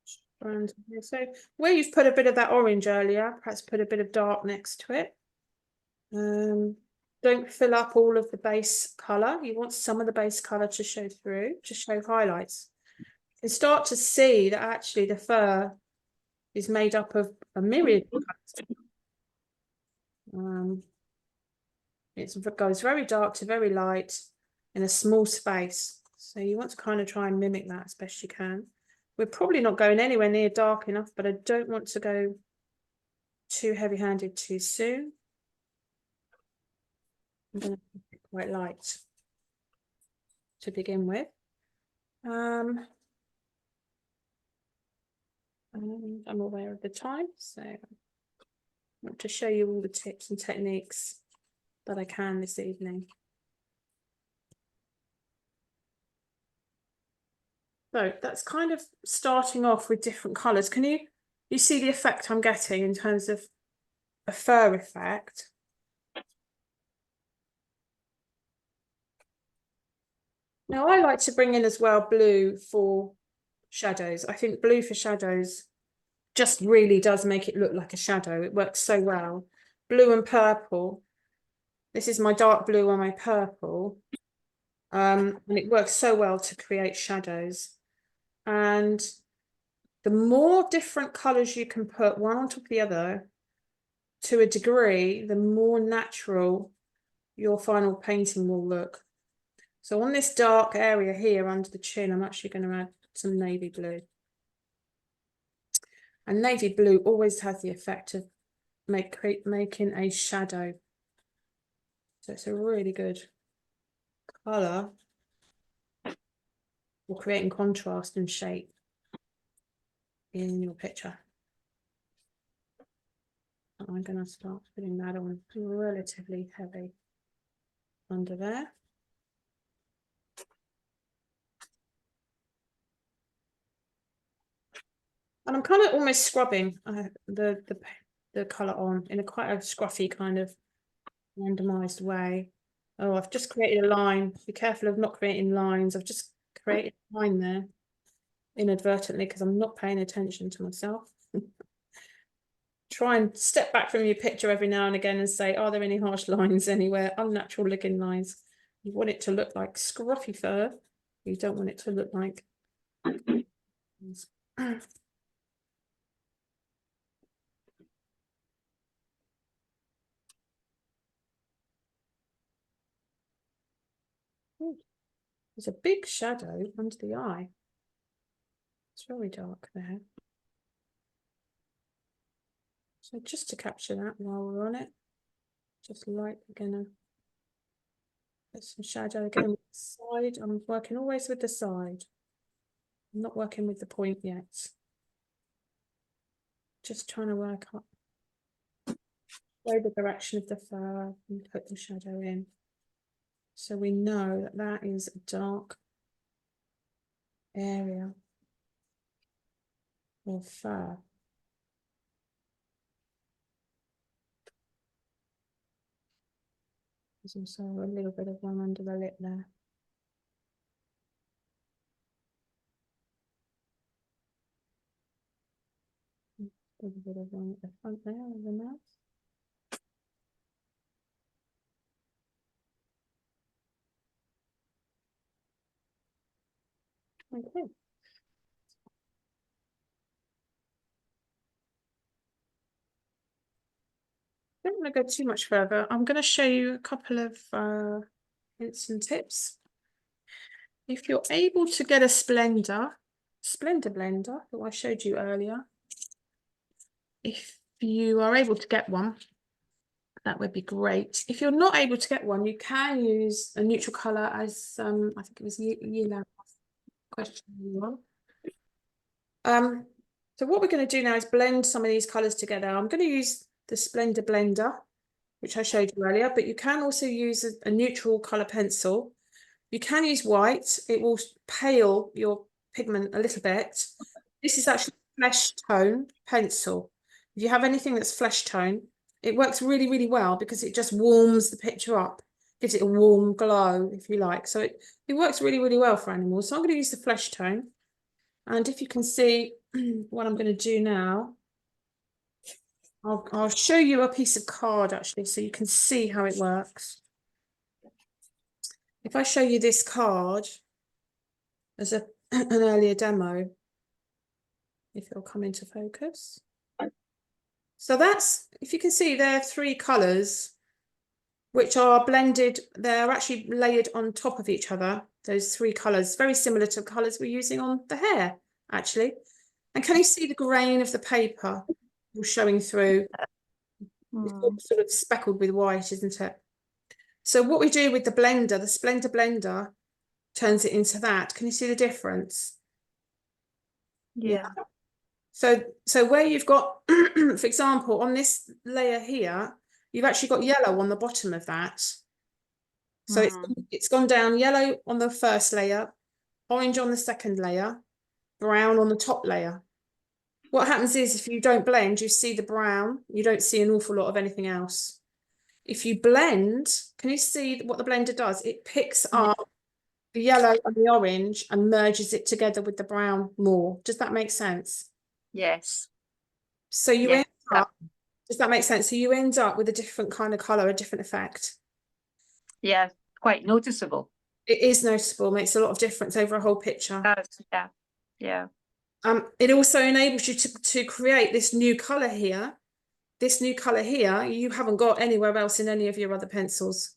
Strands here. So where you've put a bit of that orange earlier, perhaps put a bit of dark next to it. don't fill up all of the base colour. You want some of the base colour to show through, to show highlights. You can start to see that actually the fur is made up of a myriad of colours. It goes very dark to very light in a small space. So you want to kind of try and mimic that as best you can. We're probably not going anywhere near dark enough, but I don't want to go too heavy-handed too soon. I'm going to keep it quite light to begin with. And I'm aware of the time, so I want to show you all the tips and techniques that I can this evening. So that's kind of starting off with different colours. Can you see the effect I'm getting in terms of a fur effect? Now I like to bring in as well blue for shadows. I think blue for shadows just really does make it look like a shadow. It works so well. Blue and purple. This is my dark blue on my purple. And it works so well to create shadows. And the more different colours you can put one on top of the other, to a degree, the more natural your final painting will look. So on this dark area here under the chin, I'm actually going to add some navy blue. And navy blue always has the effect of making a shadow. So it's a really good colour for creating contrast and shape in your picture. I'm going to start putting that on relatively heavy under there. And I'm kind of almost scrubbing the colour on in a quite a scruffy kind of randomised way. Oh, I've just created a line. Be careful of not creating lines. I've just created a line there inadvertently because I'm not paying attention to myself. Try and step back from your picture every now and again and say, are there any harsh lines anywhere? Unnatural looking lines. You want it to look like scruffy fur. You don't want it to look like there's a big shadow under the eye. It's very dark there. So just to capture that while we're on it, just lightly gonna put some shadow again with the side. I'm working always with the side. I'm not working with the point yet. Just trying to work up the direction of the fur and put the shadow in. So we know that that is a dark area of fur. There's also a little bit of one under the lip there. A little bit of one at the front there of the mouth. Okay. I don't want to go too much further. I'm going to show you a couple of hints and tips. If you're able to get a Splendor blender that I showed you earlier, if you are able to get one, that would be great. If you're not able to get one, you can use a neutral colour as I think it was Yila question. So what we're going to do now is blend some of these colours together. I'm going to use the Splendor blender, which I showed you earlier, but you can also use a neutral colour pencil. You can use white. It will pale your pigment a little bit. This is actually flesh tone pencil. If you have anything that's flesh tone, it works really, really well because it just warms the picture up, gives it a warm glow, if you like. So it works really, really well for animals. So I'm going to use the flesh tone. And if you can see what I'm going to do now, I'll show you a piece of card actually, so you can see how it works. if I show you this card as an earlier demo, if it'll come into focus. So that's, if you can see, there are 3 colours which are blended. They're actually layered on top of each other. Those 3 colours, very similar to the colours we're using on the hair, actually. And can you see the grain of the paper showing through? It's all sort of speckled with white, isn't it? So what we do with the blender, the Splendor blender, turns it into that. Can you see the difference? Yeah. So where you've got, for example, on this layer here, you've actually got yellow on the bottom of that. So it's gone down yellow on the first layer, orange on the second layer, brown on the top layer. What happens is if you don't blend, you see the brown, you don't see an awful lot of anything else. If you blend, can you see what the blender does? It picks up the yellow and the orange and merges it together with the brown more. Does that make sense? Yes. So you Yeah. end up, does that make sense? So you end up with a different kind of colour, a different effect. Yeah, quite noticeable. It is noticeable, makes a lot of difference over a whole picture. Yeah. Yeah. It also enables you to create this new colour here. This new colour here, you haven't got anywhere else in any of your other pencils.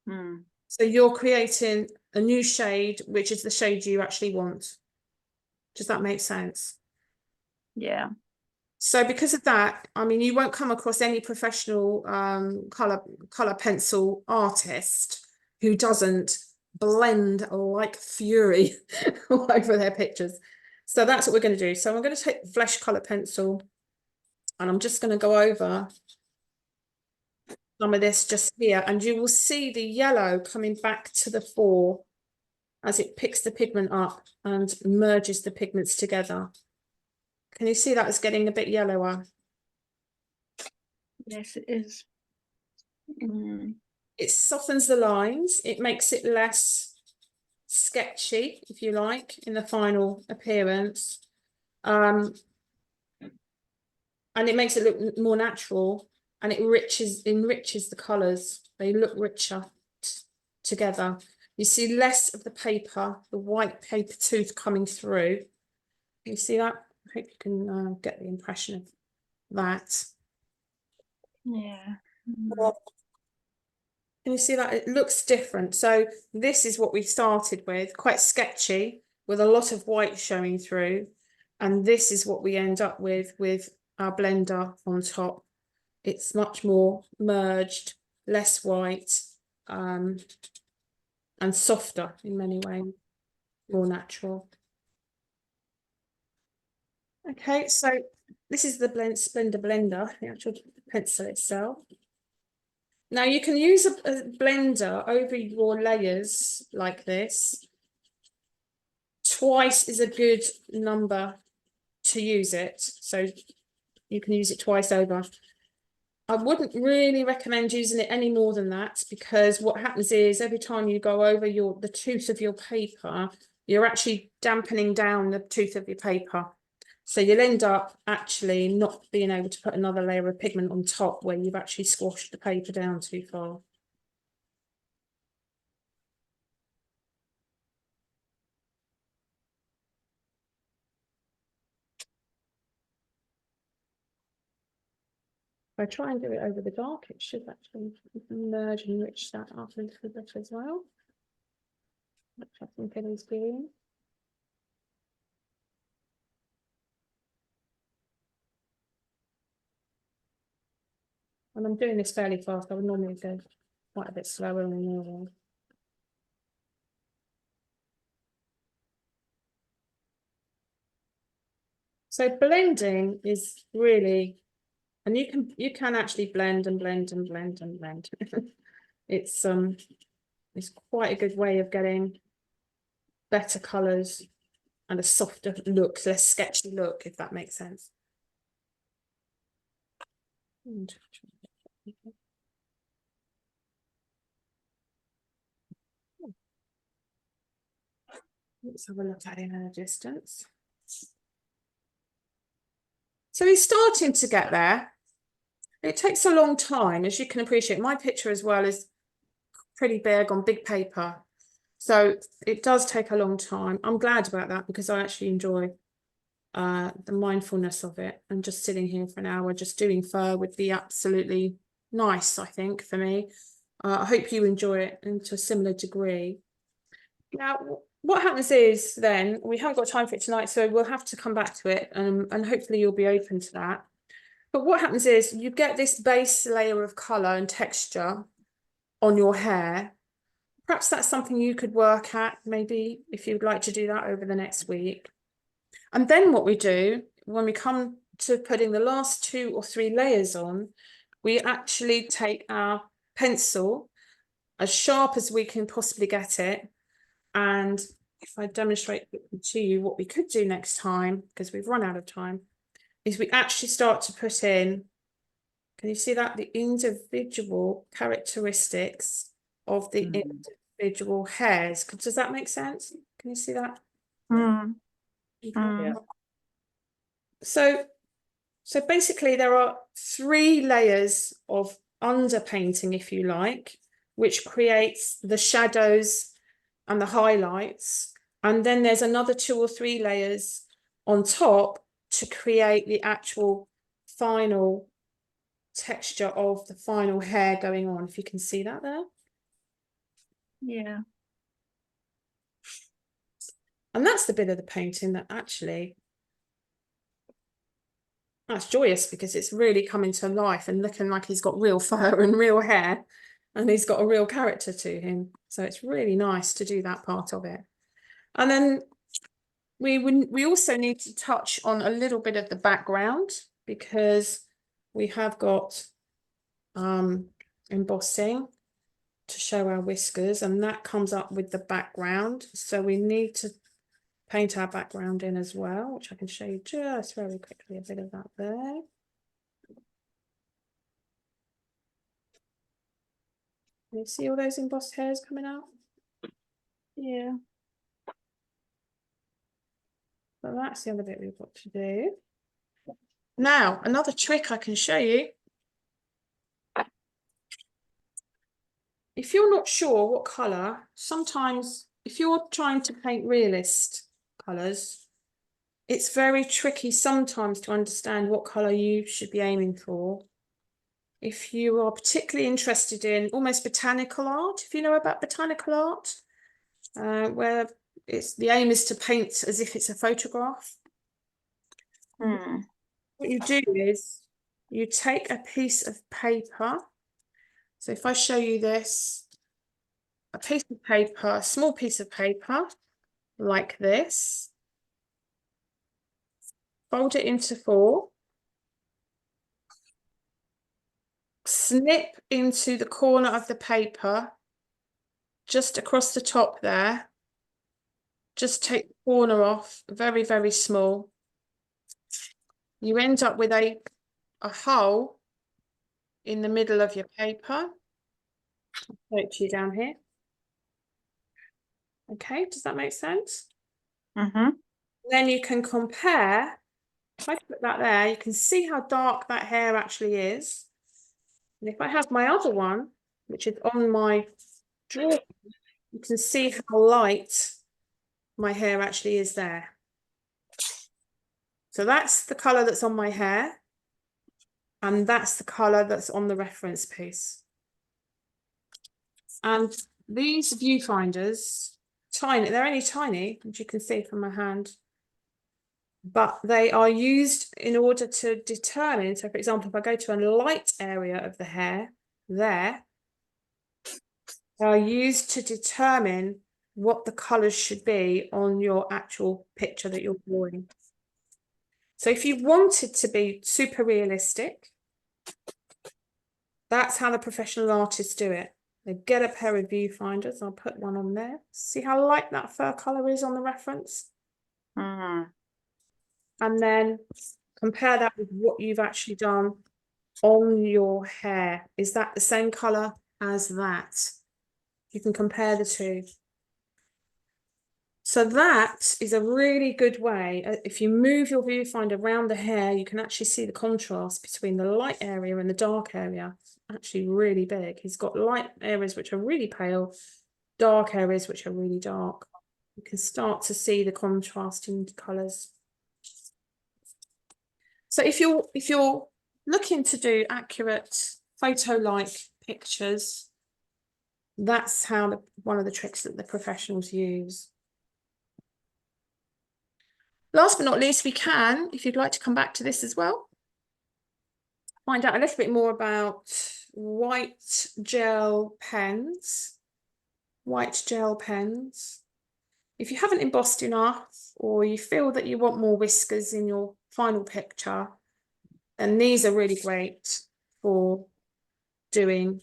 So you're creating a new shade, which is the shade you actually want. Does that make sense? Yeah. So because of that, I mean, you won't come across any professional colour pencil artist who doesn't blend like fury all over their pictures. So that's what we're going to do. So I'm going to take the flesh colour pencil and I'm just going to go over some of this just here, and you will see the yellow coming back to the fore as it picks the pigment up and merges the pigments together. Can you see that it's getting a bit yellower? Yes, it is. It softens the lines. It makes it less sketchy, if you like, in the final appearance. And it makes it look more natural, and it enriches the colours. They look richer together. You see less of the paper, the white paper tooth coming through. You see that? I hope you can get the impression of that. Yeah. Can you see that? It looks different. So this is what we started with, quite sketchy, with a lot of white showing through. And this is what we end up with our blender on top. It's much more merged, less white, and softer in many ways, more natural. Okay, so this is the Splendor blender, the actual pencil itself. Now you can use a blender over your layers like this. Twice is a good number to use it, so you can use it twice over. I wouldn't really recommend using it any more than that, because what happens is every time you go over the tooth of your paper, you're actually dampening down the tooth of your paper. So you'll end up actually not being able to put another layer of pigment on top where you've actually squashed the paper down too far. If I try and do it over the dark, it should actually merge and enrich that up a little bit as well. Which I think it is doing. And I'm doing this fairly fast. I would normally go quite a bit slower than normal. So blending is really, and you can actually blend and blend and blend and blend. It's quite a good way of getting better colours and a softer look, less sketchy look, if that makes sense. Let's have a look at it in a distance. So he's starting to get there. It takes a long time, as you can appreciate. My picture as well is pretty big on big paper. So it does take a long time. I'm glad about that because I actually enjoy the mindfulness of it, and just sitting here for an hour just doing fur would be absolutely nice, I think, for me. I hope you enjoy it and to a similar degree. Now, what happens is then we haven't got time for it tonight, so we'll have to come back to it, and hopefully you'll be open to that. But what happens is you get this base layer of colour and texture on your hair. Perhaps that's something you could work at, maybe, if you'd like to do that over the next week. And then what we do, when we come to putting the last 2 or 3 layers on, we actually take our pencil, as sharp as we can possibly get it, and if I demonstrate to you what we could do next time, because we've run out of time, is we actually start to put in, can you see that? The individual characteristics of the individual hairs. Does that make sense? Can you see that? Yeah. So basically there are 3 layers of underpainting, if you like, which creates the shadows and the highlights. And then there's another 2 or 3 layers on top to create the actual final texture of the final hair going on, if you can see that there. Yeah. And that's the bit of the painting that actually, that's joyous, because it's really coming to life and looking like he's got real fur and real hair, and he's got a real character to him. So it's really nice to do that part of it. And then we also need to touch on a little bit of the background, because we have got embossing to show our whiskers, and that comes up with the background. So we need to paint our background in as well, which I can show you just very quickly a bit of that there. You see all those embossed hairs coming out? Yeah. So that's the other bit we've got to do. Now, another trick I can show you. If you're not sure what colour, sometimes if you're trying to paint realist colours, it's very tricky sometimes to understand what colour you should be aiming for. If you are particularly interested in almost botanical art, if you know about botanical art, where the aim is to paint as if it's a photograph. What you do is you take a piece of paper. So if I show you this, a piece of paper, a small piece of paper like this, fold it into 4, snip into the corner of the paper, just across the top there, just take the corner off, very, very small. You end up with a hole in the middle of your paper. I'll show it to you down here. Okay, does that make sense? Then you can compare. If I put that there, you can see how dark that hair actually is. And if I have my other one, which is on my drawing, you can see how light my hair actually is there. So that's the colour that's on my hair, and that's the colour that's on the reference piece. And these viewfinders, tiny, they're only tiny, as you can see from my hand, but they are used in order to determine. So for example, if I go to a light area of the hair there, they are used to determine what the colours should be on your actual picture that you're drawing. So if you wanted to be super realistic, that's how the professional artists do it. They get a pair of viewfinders. I'll put one on there. See how light that fur colour is on the reference? And then compare that with what you've actually done on your hair. Is that the same colour as that? You can compare the two. So that is a really good way. If you move your viewfinder around the hair, you can actually see the contrast between the light area and the dark area. It's actually really big. He's got light areas which are really pale, dark areas which are really dark. You can start to see the contrasting colours. So if you're looking to do accurate photo-like pictures, that's how one of the tricks that the professionals use. Last but not least, we can, if you'd like to come back to this as well, find out a little bit more about white gel pens. White gel pens. If you haven't embossed enough, or you feel that you want more whiskers in your final picture, then these are really great for doing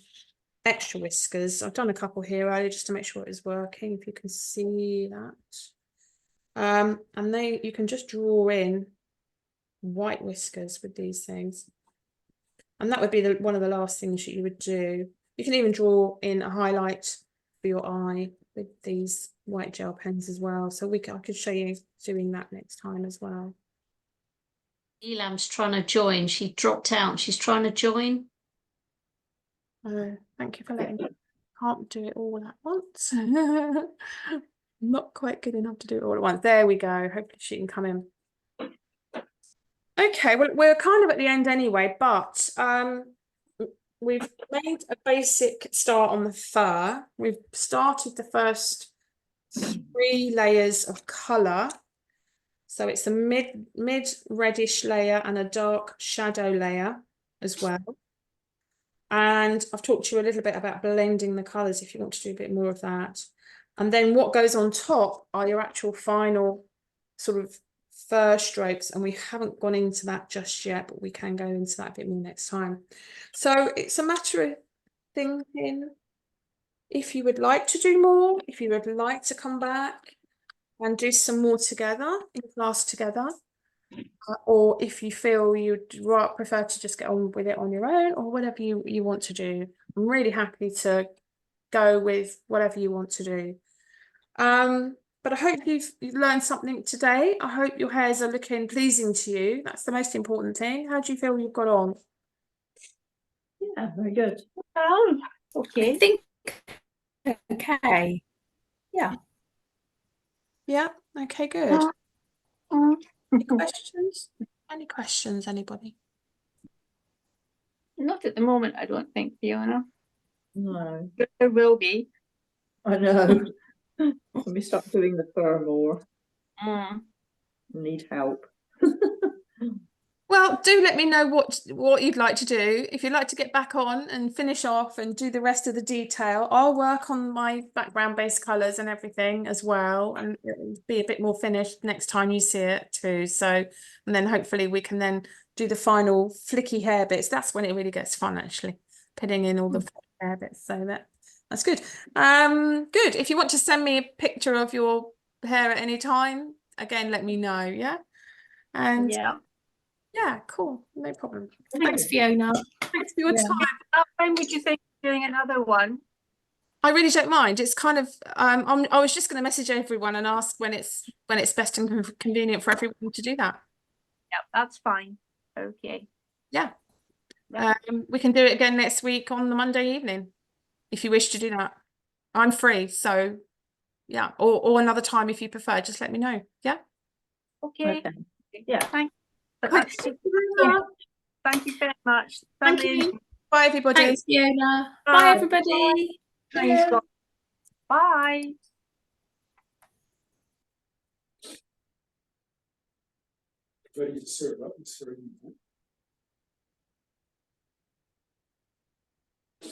extra whiskers. I've done a couple here earlier just to make sure it is working, if you can see that. And you can just draw in white whiskers with these things. And that would be one of the last things that you would do. You can even draw in a highlight for your eye with these white gel pens as well. So I could show you doing that next time as well. Elam's trying to join. She dropped out. She's trying to join. Thank you for letting me. Can't do it all at once. Not quite good enough to do it all at once. There we go. Hopefully she can come in. Okay, well, we're kind of at the end anyway, but we've made a basic start on the fur. We've started the first 3 layers of colour. So it's a mid reddish layer and a dark shadow layer as well. And I've talked to you a little bit about blending the colours if you want to do a bit more of that. And then what goes on top are your actual final sort of fur strokes, and we haven't gone into that just yet, but we can go into that a bit more next time. So it's a matter of thinking if you would like to do more, if you would like to come back and do some more together in class together, or if you feel you'd prefer to just get on with it on your own, or whatever you want to do. I'm really happy to go with whatever you want to do. But I hope you've learned something today. I hope your hairs are looking pleasing to you. That's the most important thing. How do you feel you've got on? Yeah, very good. Okay. I think okay. Yeah. Yeah, okay, good. Any questions? Any questions, anybody? Not at the moment, I don't think, Fiona. No, But there will be. I know. When we start doing the fur more, Mm. need help. Well, do let me know what you'd like to do. If you'd like to get back on and finish off and do the rest of the detail, I'll work on my background-based colours and everything as well, and it'll be a bit more finished next time you see it too. So, and then hopefully we can then do the final flicky hair bits. That's when it really gets fun, actually, putting in all the hair bits. So that's good. Good. If you want to send me a picture of your hair at any time, again, let me know. Yeah. And yeah, cool. No problem. Thanks, Fiona. Thanks for your time. When would you think of doing another one? I really don't mind. It's kind of I was just going to message everyone and ask when it's best and convenient for everyone to do that. Yeah, that's fine. Okay. Yeah. Yeah. We can do it again next week on the Monday evening, if you wish to do that. I'm free, so yeah, or another time if you prefer. Just let me know. Yeah. Okay. Okay. Yeah. Thank Thank you. you. Thank you very much. Thank Sally. you. Bye, everybody. Thanks, Fiona. Bye. Bye, everybody. Thanks. Bye. Ready to serve up, it's serving.